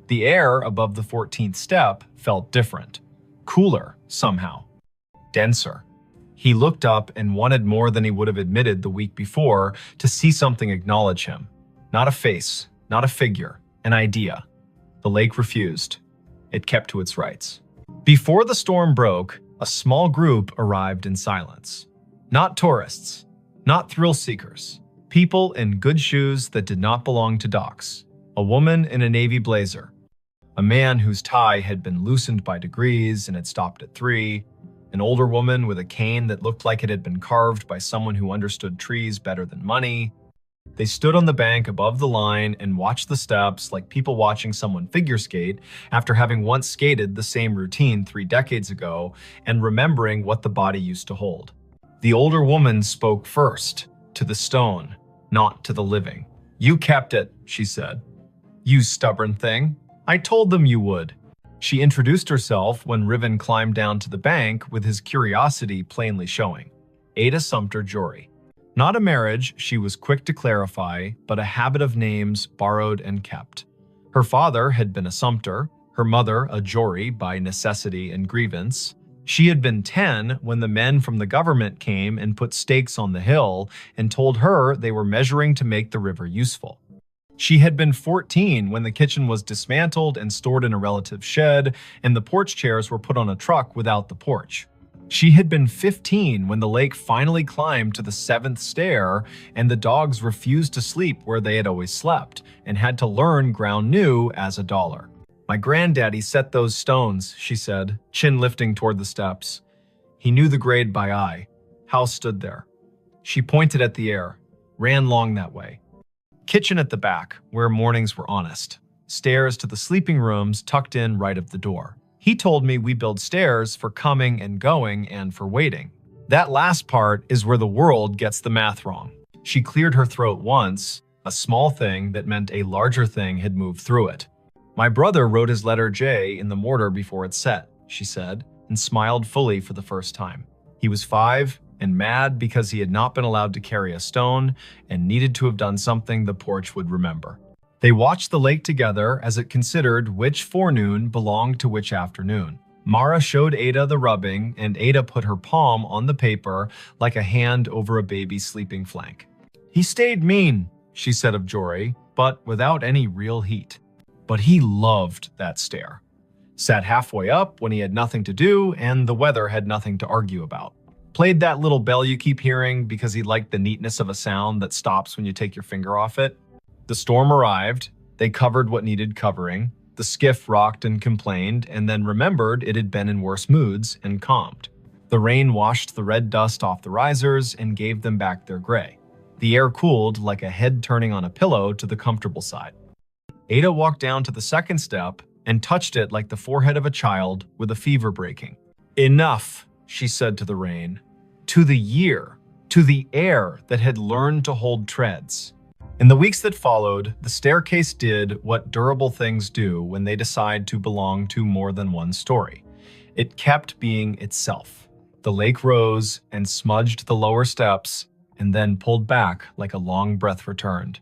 The air above the 14th step felt different. Cooler, somehow. Denser. He looked up and wanted more than he would have admitted the week before to see something acknowledge him. Not a face, not a figure, an idea. The lake refused. It kept to its rights. Before the storm broke, a small group arrived in silence. Not tourists, not thrill seekers. People in good shoes that did not belong to docks. A woman in a navy blazer. A man whose tie had been loosened by degrees and had stopped at 3. An older woman with a cane that looked like it had been carved by someone who understood trees better than money. They stood on the bank above the line and watched the steps like people watching someone figure skate after having once skated the same routine 3 decades ago and remembering what the body used to hold. The older woman spoke first, to the stone, not to the living. "You kept it," she said. "You stubborn thing. I told them you would." She introduced herself when Riven climbed down to the bank with his curiosity plainly showing. Ada Sumter Jory. Not a marriage, she was quick to clarify, but a habit of names borrowed and kept. Her father had been a Sumter, her mother a Jory by necessity and grievance. She had been 10 when the men from the government came and put stakes on the hill and told her they were measuring to make the river useful. She had been 14 when the kitchen was dismantled and stored in a relative's shed, and the porch chairs were put on a truck without the porch. She had been 15 when the lake finally climbed to the 7th stair and the dogs refused to sleep where they had always slept and had to learn ground new as a dollar. "My granddaddy set those stones," she said, chin lifting toward the steps. He knew the grade by eye. House stood there. She pointed at the air, ran long that way. Kitchen at the back, where mornings were honest. Stairs to the sleeping rooms tucked in right of the door. He told me we build stairs for coming and going and for waiting. That last part is where the world gets the math wrong. She cleared her throat once, a small thing that meant a larger thing had moved through it. "My brother wrote his letter J in the mortar before it set," she said, and smiled fully for the first time. He was 5 and mad because he had not been allowed to carry a stone and needed to have done something the porch would remember. They watched the lake together as it considered which forenoon belonged to which afternoon. Mara showed Ada the rubbing, and Ada put her palm on the paper like a hand over a baby's sleeping flank. "He stayed mean," she said of Jory, but without any real heat. But he loved that stair. Sat halfway up when he had nothing to do and the weather had nothing to argue about. Played that little bell you keep hearing because he liked the neatness of a sound that stops when you take your finger off it. The storm arrived, they covered what needed covering, the skiff rocked and complained, and then remembered it had been in worse moods and calmed. The rain washed the red dust off the risers and gave them back their gray. The air cooled like a head turning on a pillow to the comfortable side. Ada walked down to the second step and touched it like the forehead of a child with a fever breaking. "Enough," she said to the rain, to the year, to the air that had learned to hold treads. In the weeks that followed, the staircase did what durable things do when they decide to belong to more than one story. It kept being itself. The lake rose and smudged the lower steps and then pulled back like a long breath returned.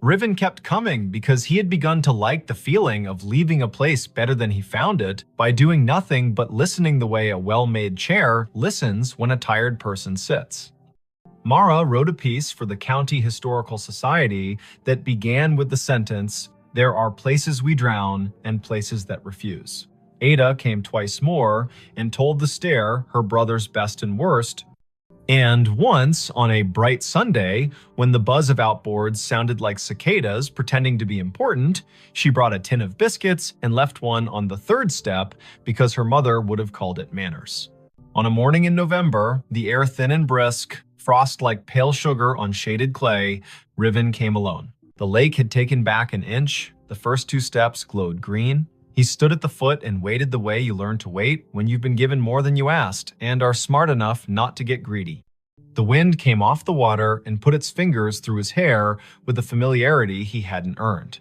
Riven kept coming because he had begun to like the feeling of leaving a place better than he found it by doing nothing but listening the way a well-made chair listens when a tired person sits. Mara wrote a piece for the County Historical Society that began with the sentence, "There are places we drown and places that refuse." Ada came twice more and told the stair her brother's best and worst. And once, on a bright Sunday, when the buzz of outboards sounded like cicadas pretending to be important, she brought a tin of biscuits and left one on the 3rd step because her mother would have called it manners. On a morning in November, the air thin and brisk, frost like pale sugar on shaded clay, Riven came alone. The lake had taken back an inch, the first 2 steps glowed green. He stood at the foot and waited the way you learn to wait when you've been given more than you asked and are smart enough not to get greedy. The wind came off the water and put its fingers through his hair with a familiarity he hadn't earned.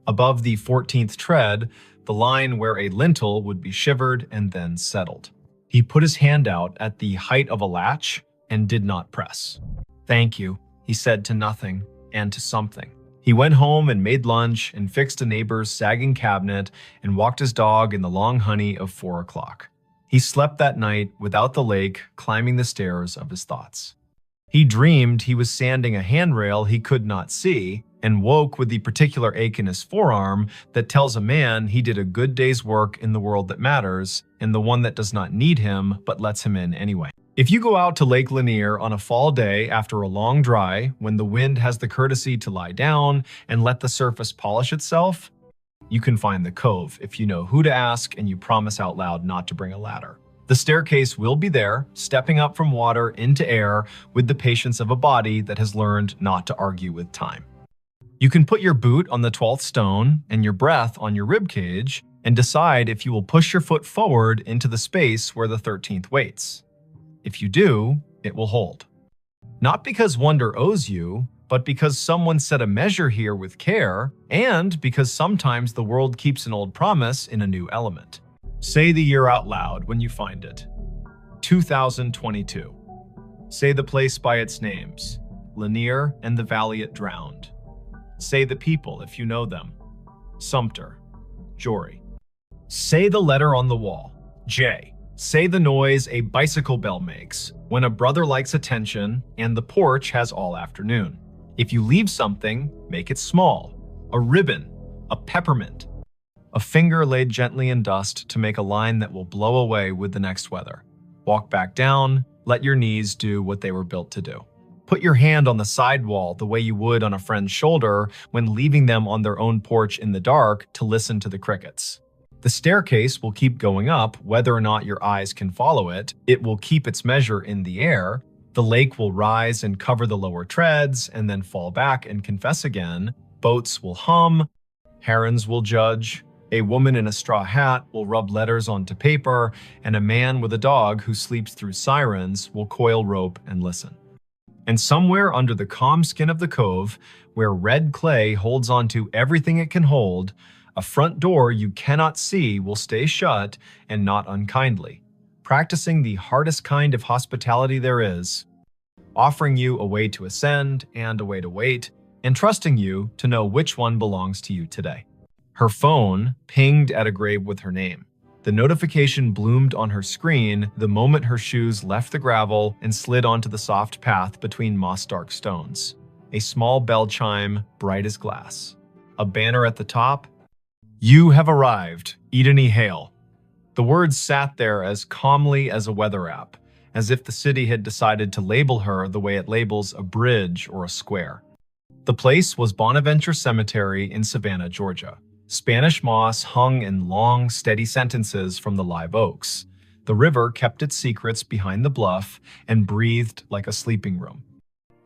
Above the 14th tread, the line where a lintel would be shivered and then settled. He put his hand out at the height of a latch and did not press. "Thank you," he said to nothing and to something. He went home and made lunch and fixed a neighbor's sagging cabinet and walked his dog in the long honey of 4 o'clock. He slept that night without the lake climbing the stairs of his thoughts. He dreamed he was sanding a handrail he could not see and woke with the particular ache in his forearm that tells a man he did a good day's work in the world that matters and the one that does not need him but lets him in anyway. If you go out to Lake Lanier on a fall day after a long dry, when the wind has the courtesy to lie down and let the surface polish itself, you can find the cove if you know who to ask and you promise out loud not to bring a ladder. The staircase will be there, stepping up from water into air with the patience of a body that has learned not to argue with time. You can put your boot on the 12th stone and your breath on your rib cage and decide if you will push your foot forward into the space where the 13th waits. If you do, it will hold. Not because wonder owes you, but because someone set a measure here with care, and because sometimes the world keeps an old promise in a new element. Say the year out loud when you find it. 2022. Say the place by its names. Lanier and the valley it drowned. Say the people if you know them. Sumter. Jory. Say the letter on the wall. J. Say the noise a bicycle bell makes when a brother likes attention and the porch has all afternoon. If you leave something, make it small. A ribbon, a peppermint, a finger laid gently in dust to make a line that will blow away with the next weather. Walk back down, let your knees do what they were built to do. Put your hand on the sidewall the way you would on a friend's shoulder when leaving them on their own porch in the dark to listen to the crickets. The staircase will keep going up whether or not your eyes can follow it. It will keep its measure in the air. The lake will rise and cover the lower treads and then fall back and confess again. Boats will hum. Herons will judge. A woman in a straw hat will rub letters onto paper, and a man with a dog who sleeps through sirens will coil rope and listen. And somewhere under the calm skin of the cove, where red clay holds onto everything it can hold, a front door you cannot see will stay shut and not unkindly, practicing the hardest kind of hospitality there is, offering you a way to ascend and a way to wait, and trusting you to know which one belongs to you today. Her phone pinged at a grave with her name. The notification bloomed on her screen the moment her shoes left the gravel and slid onto the soft path between moss-dark stones. A small bell chime, bright as glass. A banner at the top. You have arrived, Eden E. Hale. The words sat there as calmly as a weather app, as if the city had decided to label her the way it labels a bridge or a square. The place was Bonaventure Cemetery in Savannah, Georgia. Spanish moss hung in long, steady sentences from the live oaks. The river kept its secrets behind the bluff and breathed like a sleeping room.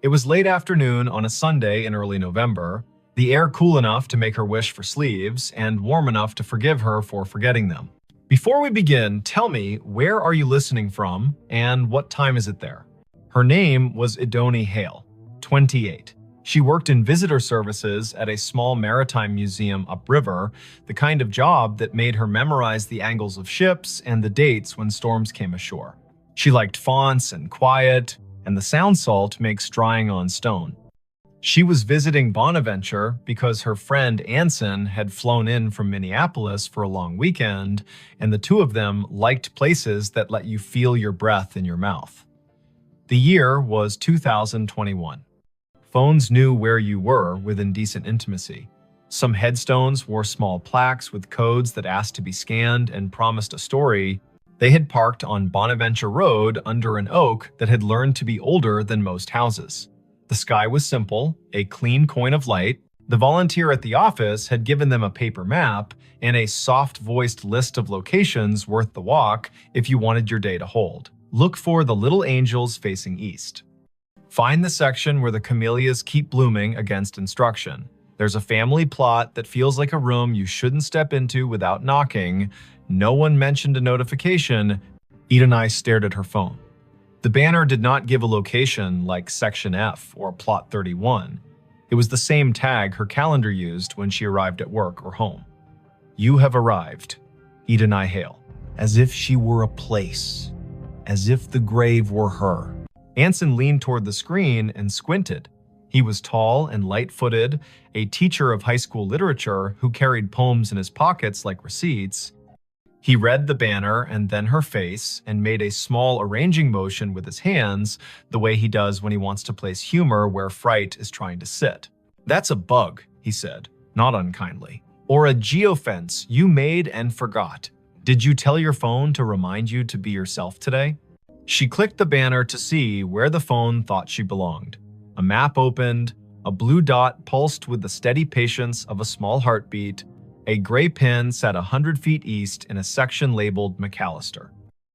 It was late afternoon on a Sunday in early November, the air cool enough to make her wish for sleeves and warm enough to forgive her for forgetting them. Before we begin, tell me, where are you listening from and what time is it there? Her name was Idoni Hale, 28. She worked in visitor services at a small maritime museum upriver, the kind of job that made her memorize the angles of ships and the dates when storms came ashore. She liked fonts and quiet, and the sound salt makes drying on stone. She was visiting Bonaventure because her friend Anson had flown in from Minneapolis for a long weekend, and the two of them liked places that let you feel your breath in your mouth. The year was 2021. Phones knew where you were within decent intimacy. Some headstones wore small plaques with codes that asked to be scanned and promised a story. They had parked on Bonaventure Road under an oak that had learned to be older than most houses. The sky was simple, a clean coin of light. The volunteer at the office had given them a paper map and a soft-voiced list of locations worth the walk if you wanted your day to hold. Look for the little angels facing east. Find the section where the camellias keep blooming against instruction. There's a family plot that feels like a room you shouldn't step into without knocking. No one mentioned a notification. Eden stared at her phone. The banner did not give a location like Section F or Plot 31. It was the same tag her calendar used when she arrived at work or home. You have arrived, Eden Hale. As if she were a place. As if the grave were her. Anson leaned toward the screen and squinted. He was tall and light-footed, a teacher of high school literature who carried poems in his pockets like receipts. He read the banner and then her face and made a small arranging motion with his hands, the way he does when he wants to place humor where fright is trying to sit. That's a bug, he said, not unkindly. Or a geofence you made and forgot. Did you tell your phone to remind you to be yourself today? She clicked the banner to see where the phone thought she belonged. A map opened, a blue dot pulsed with the steady patience of a small heartbeat. A gray pin sat 100 feet east in a section labeled McAllister.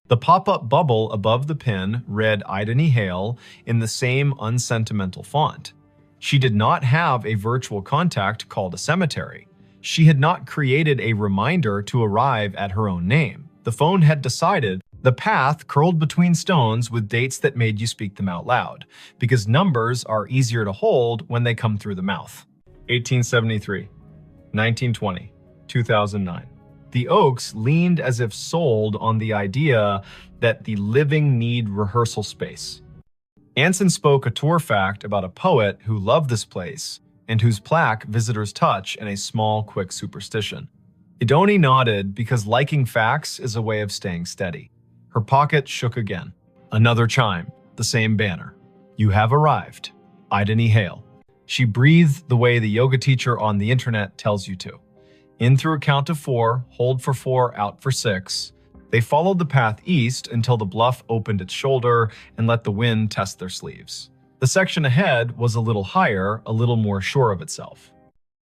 The pop-up bubble above the pin read Idany Hale in the same unsentimental font. She did not have a virtual contact called a cemetery. She had not created a reminder to arrive at her own name. The phone had decided the path curled between stones with dates that made you speak them out loud, because numbers are easier to hold when they come through the mouth. 1873, 1920, 2009. The Oaks leaned as if sold on the idea that the living need rehearsal space. Anson spoke a tour fact about a poet who loved this place and whose plaque visitors touch in a small, quick superstition. Idony nodded because liking facts is a way of staying steady. Her pocket shook again. Another chime, the same banner. You have arrived. Idany Hale. She breathed the way the yoga teacher on the internet tells you to. In through a count of 4, hold for 4, out for 6. They followed the path east until the bluff opened its shoulder and let the wind test their sleeves. The section ahead was a little higher, a little more sure of itself.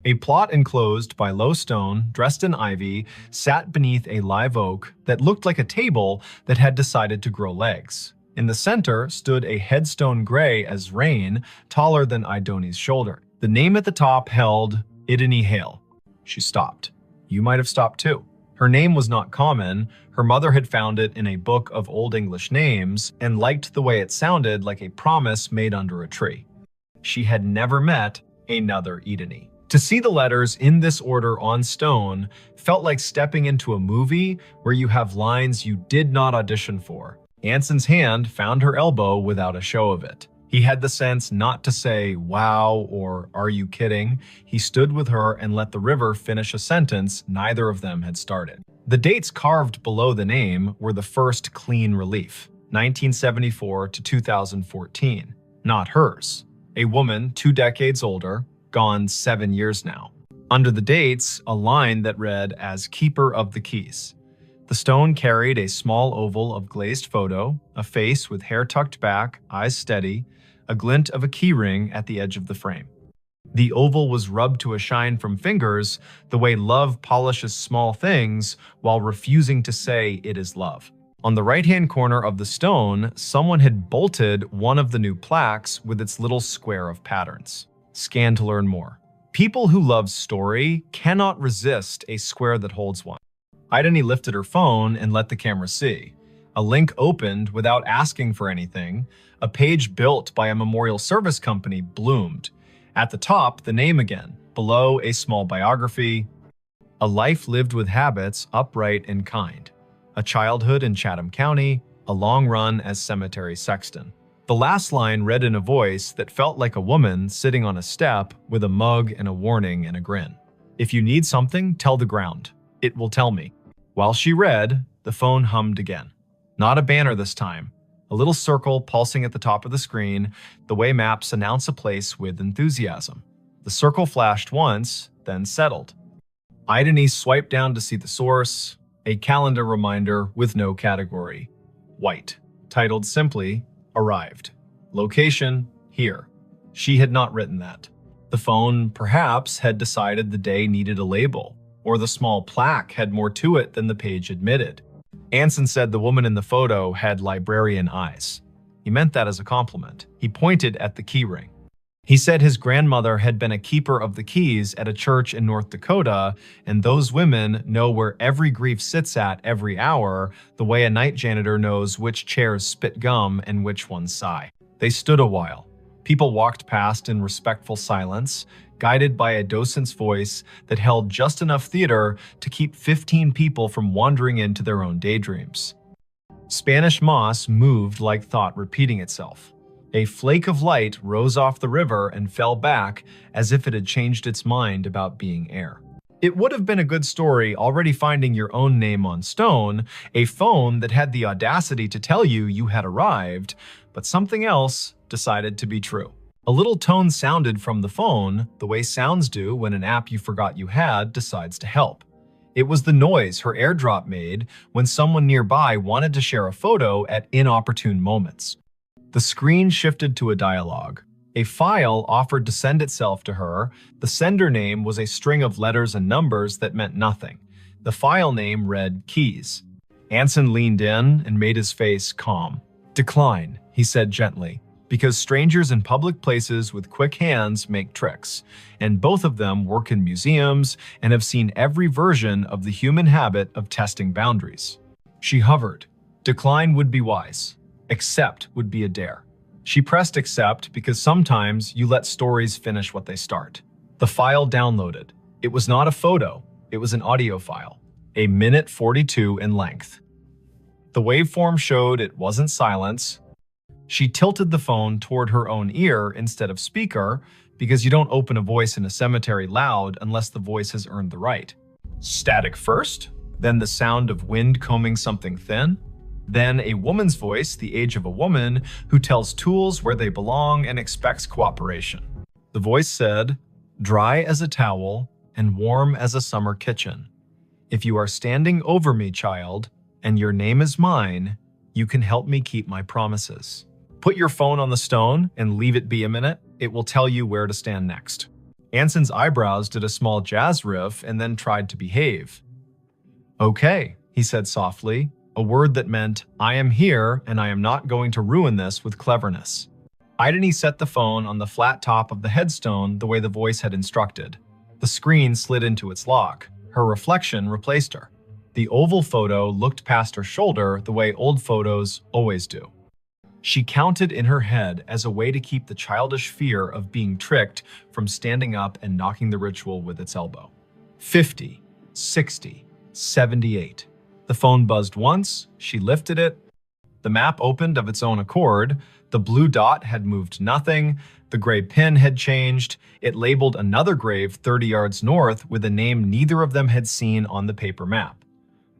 A plot enclosed by low stone, dressed in ivy, sat beneath a live oak that looked like a table that had decided to grow legs. In the center stood a headstone gray as rain, taller than Idony's shoulder. The name at the top held Idany Hale. She stopped. You might have stopped too. Her name was not common. Her mother had found it in a book of Old English names and liked the way it sounded like a promise made under a tree. She had never met another Idany. To see the letters in this order on stone felt like stepping into a movie where you have lines you did not audition for. Anson's hand found her elbow without a show of it. He had the sense not to say, wow, or are you kidding? He stood with her and let the river finish a sentence neither of them had started. The dates carved below the name were the first clean relief, 1974 to 2014, not hers. A woman 2 decades older, gone 7 years now. Under the dates, a line that read as Keeper of the Keys. The stone carried a small oval of glazed photo, a face with hair tucked back, eyes steady, a glint of a keyring at the edge of the frame. The oval was rubbed to a shine from fingers, the way love polishes small things while refusing to say it is love. On the right-hand corner of the stone, someone had bolted one of the new plaques with its little square of patterns. Scan to learn more. People who love story cannot resist a square that holds one. Idany lifted her phone and let the camera see. A link opened without asking for anything. A page built by a memorial service company bloomed. At the top, the name again. Below, a small biography. A life lived with habits, upright and kind. A childhood in Chatham County. A long run as cemetery sexton. The last line read in a voice that felt like a woman sitting on a step with a mug and a warning and a grin. If you need something, tell the ground. It will tell me. While she read, the phone hummed again. Not a banner this time. A little circle pulsing at the top of the screen, the way maps announce a place with enthusiasm. The circle flashed once, then settled. Idany swiped down to see the source, a calendar reminder with no category. White, titled simply, Arrived. Location, here. She had not written that. The phone, perhaps, had decided the day needed a label, or the small plaque had more to it than the page admitted. Anson said the woman in the photo had librarian eyes. He meant that as a compliment. He pointed at the keyring. He said his grandmother had been a keeper of the keys at a church in North Dakota, and those women know where every grief sits at every hour, the way a night janitor knows which chairs spit gum and which ones sigh. They stood a while. People walked past in respectful silence, guided by a docent's voice that held just enough theater to keep 15 people from wandering into their own daydreams. Spanish moss moved like thought repeating itself. A flake of light rose off the river and fell back as if it had changed its mind about being air. It would have been a good story already finding your own name on stone, a phone that had the audacity to tell you you had arrived, but something else decided to be true. A little tone sounded from the phone, the way sounds do when an app you forgot you had decides to help. It was the noise her AirDrop made when someone nearby wanted to share a photo at inopportune moments. The screen shifted to a dialogue. A file offered to send itself to her. The sender name was a string of letters and numbers that meant nothing. The file name read Keys. Anson leaned in and made his face calm. "Decline," he said gently, "because strangers in public places with quick hands make tricks, and both of them work in museums and have seen every version of the human habit of testing boundaries." She hovered. Decline would be wise. Accept would be a dare. She pressed accept because sometimes you let stories finish what they start. The file downloaded. It was not a photo, it was an audio file, a minute 42 in length. The waveform showed it wasn't silence. She tilted the phone toward her own ear instead of speaker because you don't open a voice in a cemetery loud unless the voice has earned the right. Static first, then the sound of wind combing something thin, then a woman's voice, the age of a woman, who tells tools where they belong and expects cooperation. The voice said, "Dry as a towel and warm as a summer kitchen. If you are standing over me, child, and your name is mine, you can help me keep my promises. Put your phone on the stone and leave it be a minute. It will tell you where to stand next." Anson's eyebrows did a small jazz riff and then tried to behave. "Okay," he said softly, a word that meant, "I am here and I am not going to ruin this with cleverness." Ideni set the phone on the flat top of the headstone the way the voice had instructed. The screen slid into its lock. Her reflection replaced her. The oval photo looked past her shoulder the way old photos always do. She counted in her head as a way to keep the childish fear of being tricked from standing up and knocking the ritual with its elbow. 50, 60, 78. The phone buzzed once, she lifted it. The map opened of its own accord. The blue dot had moved nothing. The gray pin had changed. It labeled another grave 30 yards north with a name neither of them had seen on the paper map.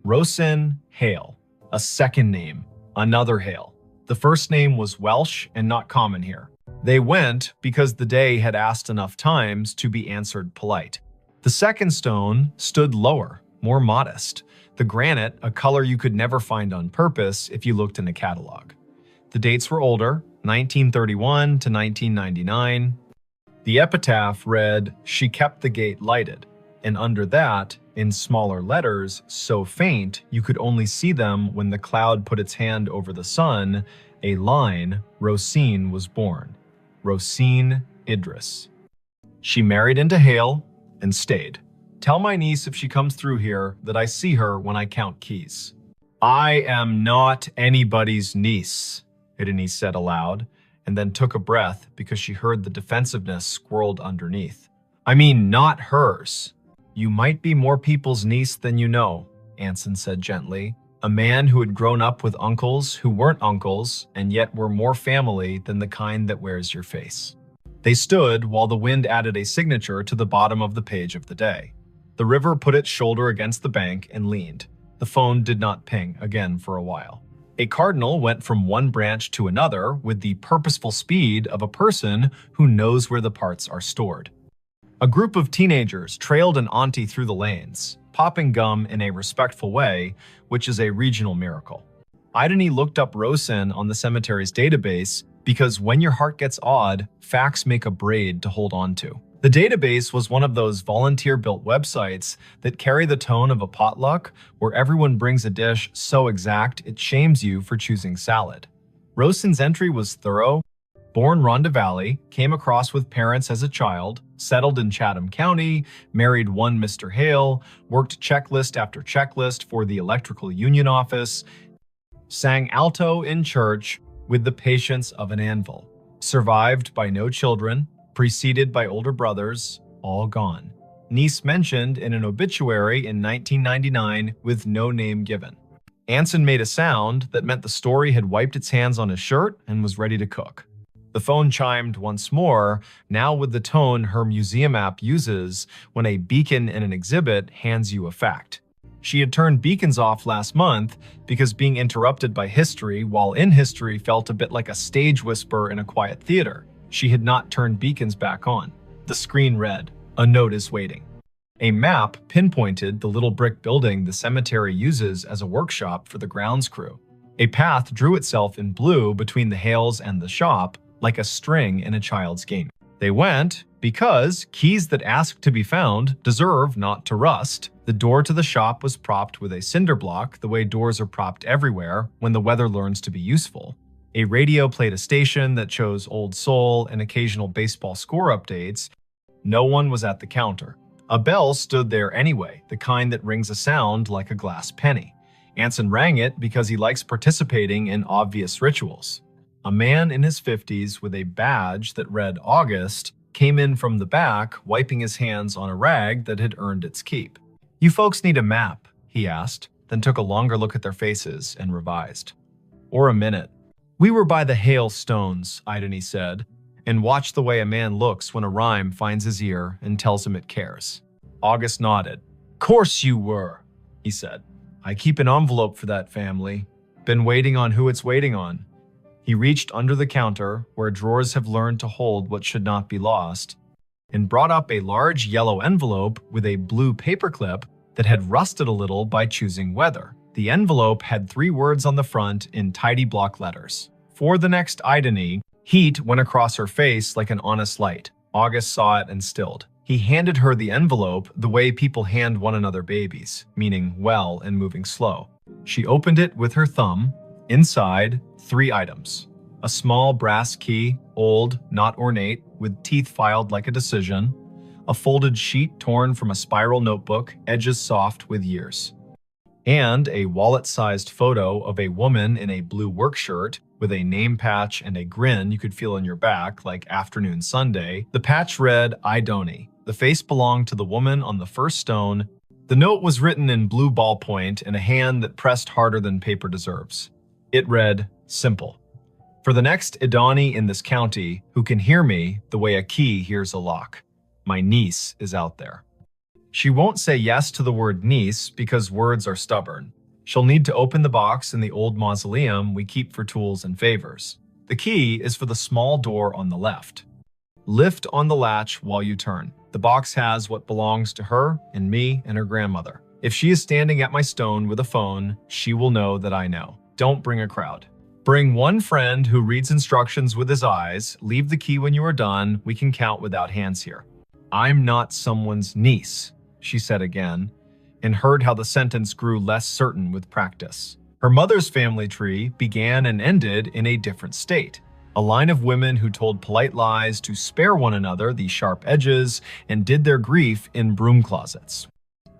Rosin Hale. A second name, another Hale. The first name was Welsh and not common here. They went because the day had asked enough times to be answered polite. The second stone stood lower, more modest. The granite, a color you could never find on purpose if you looked in a catalog. The dates were older, 1931 to 1999. The epitaph read, "She kept the gate lighted," and under that, in smaller letters, so faint you could only see them when the cloud put its hand over the sun, a line, Rosine was born. Rosine Idris. She married into Hale and stayed. Tell my niece if she comes through here that I see her when I count keys. I am not anybody's niece, Ideni said aloud, and then took a breath because she heard the defensiveness squirreled underneath. I mean, not hers. You might be more people's niece than you know, Anson said gently, a man who had grown up with uncles who weren't uncles and yet were more family than the kind that wears your face. They stood while the wind added a signature to the bottom of the page of the day. The river put its shoulder against the bank and leaned. The phone did not ping again for a while. A cardinal went from one branch to another with the purposeful speed of a person who knows where the parts are stored. A group of teenagers trailed an auntie through the lanes, popping gum in a respectful way, which is a regional miracle. Ideni looked up Rosin on the cemetery's database because when your heart gets odd, facts make a braid to hold on to. The database was one of those volunteer-built websites that carry the tone of a potluck where everyone brings a dish so exact it shames you for choosing salad. Rosin's entry was thorough. Born Rhonda Valley, came across with parents as a child, settled in Chatham County, married one Mr. Hale, worked checklist after checklist for the electrical union office, sang alto in church with the patience of an anvil, survived by no children, preceded by older brothers, all gone. Niece mentioned in an obituary in 1999 with no name given. Anson made a sound that meant the story had wiped its hands on his shirt and was ready to cook. The phone chimed once more, now with the tone her museum app uses when a beacon in an exhibit hands you a fact. She had turned beacons off last month because being interrupted by history while in history felt a bit like a stage whisper in a quiet theater. She had not turned beacons back on. The screen read, "A note is waiting." A map pinpointed the little brick building the cemetery uses as a workshop for the grounds crew. A path drew itself in blue between the Hales and the shop, like a string in a child's game. They went, Because keys that ask to be found deserve not to rust, the door to the shop was propped with a cinder block the way doors are propped everywhere when the weather learns to be useful. A radio played a station that chose old soul and occasional baseball score updates. No one was at the counter. A bell stood there anyway, the kind that rings a sound like a glass penny. Anson rang it because he likes participating in obvious rituals. A man in his 50s with a badge that read August came in from the back, wiping his hands on a rag that had earned its keep. "You folks need a map?" he asked, then took a longer look at their faces and revised. "Or a minute." "We were by the hailstones," Idony said, and watched the way a man looks when a rhyme finds his ear and tells him it cares. August nodded. "Course you were," he said. "I keep an envelope for that family. Been waiting on who it's waiting on." He reached under the counter, where drawers have learned to hold what should not be lost, and brought up a large yellow envelope with a blue paperclip that had rusted a little by choosing weather. The envelope had 3 words on the front in tidy block letters. For the next Idony, heat went across her face like an honest light. August saw it and stilled. He handed her the envelope the way people hand one another babies, meaning well and moving slow. She opened it with her thumb. Inside, 3 items. A small brass key, old, not ornate, with teeth filed like a decision. A folded sheet torn from a spiral notebook, edges soft with years. And a wallet-sized photo of a woman in a blue work shirt with a name patch and a grin you could feel on your back like afternoon Sunday. The patch read, "Idony." The face belonged to the woman on the first stone. The note was written in blue ballpoint in a hand that pressed harder than paper deserves. It read, "Simple. For the next Idony in this county who can hear me the way a key hears a lock. My niece is out there." She won't say yes to the word niece because words are stubborn. She'll need to open the box in the old mausoleum we keep for tools and favors. The key is for the small door on the left. Lift on the latch while you turn. The box has what belongs to her and me and her grandmother. If she is standing at my stone with a phone, she will know that I know. Don't bring a crowd. Bring one friend who reads instructions with his eyes. Leave the key when you are done. We can count without hands here. "I'm not someone's niece," she said again, and heard how the sentence grew less certain with practice. Her mother's family tree began and ended in a different state. A line of women who told polite lies to spare one another the sharp edges and did their grief in broom closets.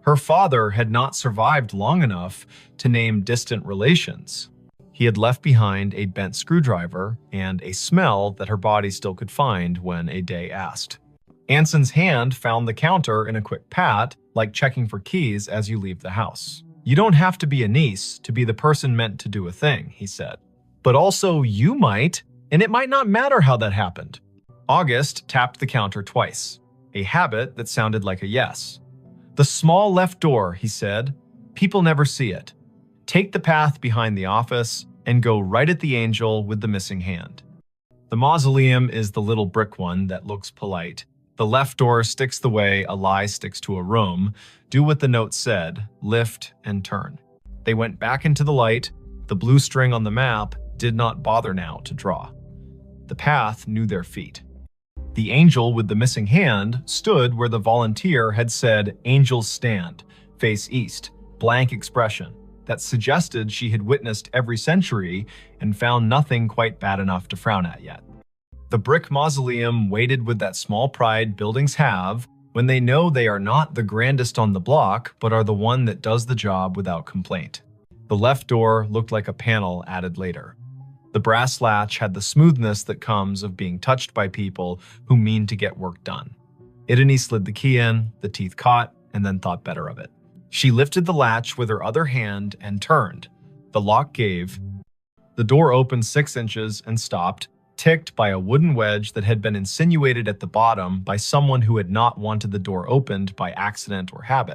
Her father had not survived long enough to name distant relations. He had left behind a bent screwdriver and a smell that her body still could find when a day asked. Anson's hand found the counter in a quick pat, like checking for keys as you leave the house. "You don't have to be a niece to be the person meant to do a thing," he said. "But also you might, and it might not matter how that happened." August tapped the counter twice, a habit that sounded like a yes. "The small left door," he said. "People never see it. Take the path behind the office and go right at the angel with the missing hand. The mausoleum is the little brick one that looks polite. The left door sticks the way a lie sticks to a room. Do what the note said, lift and turn." They went back into the light. The blue string on the map did not bother now to draw. The path knew their feet. The angel with the missing hand stood where the volunteer had said, "Angels stand, face east," blank expression that suggested she had witnessed every century and found nothing quite bad enough to frown at yet. The brick mausoleum waited with that small pride buildings have when they know they are not the grandest on the block, but are the one that does the job without complaint. The left door looked like a panel added later. The brass latch had the smoothness that comes of being touched by people who mean to get work done. Idony slid the key in, the teeth caught, and then thought better of it. She lifted the latch with her other hand and turned. The lock gave. The door opened 6 inches and stopped, ticked by a wooden wedge that had been insinuated at the bottom by someone who had not wanted the door opened by accident or habit.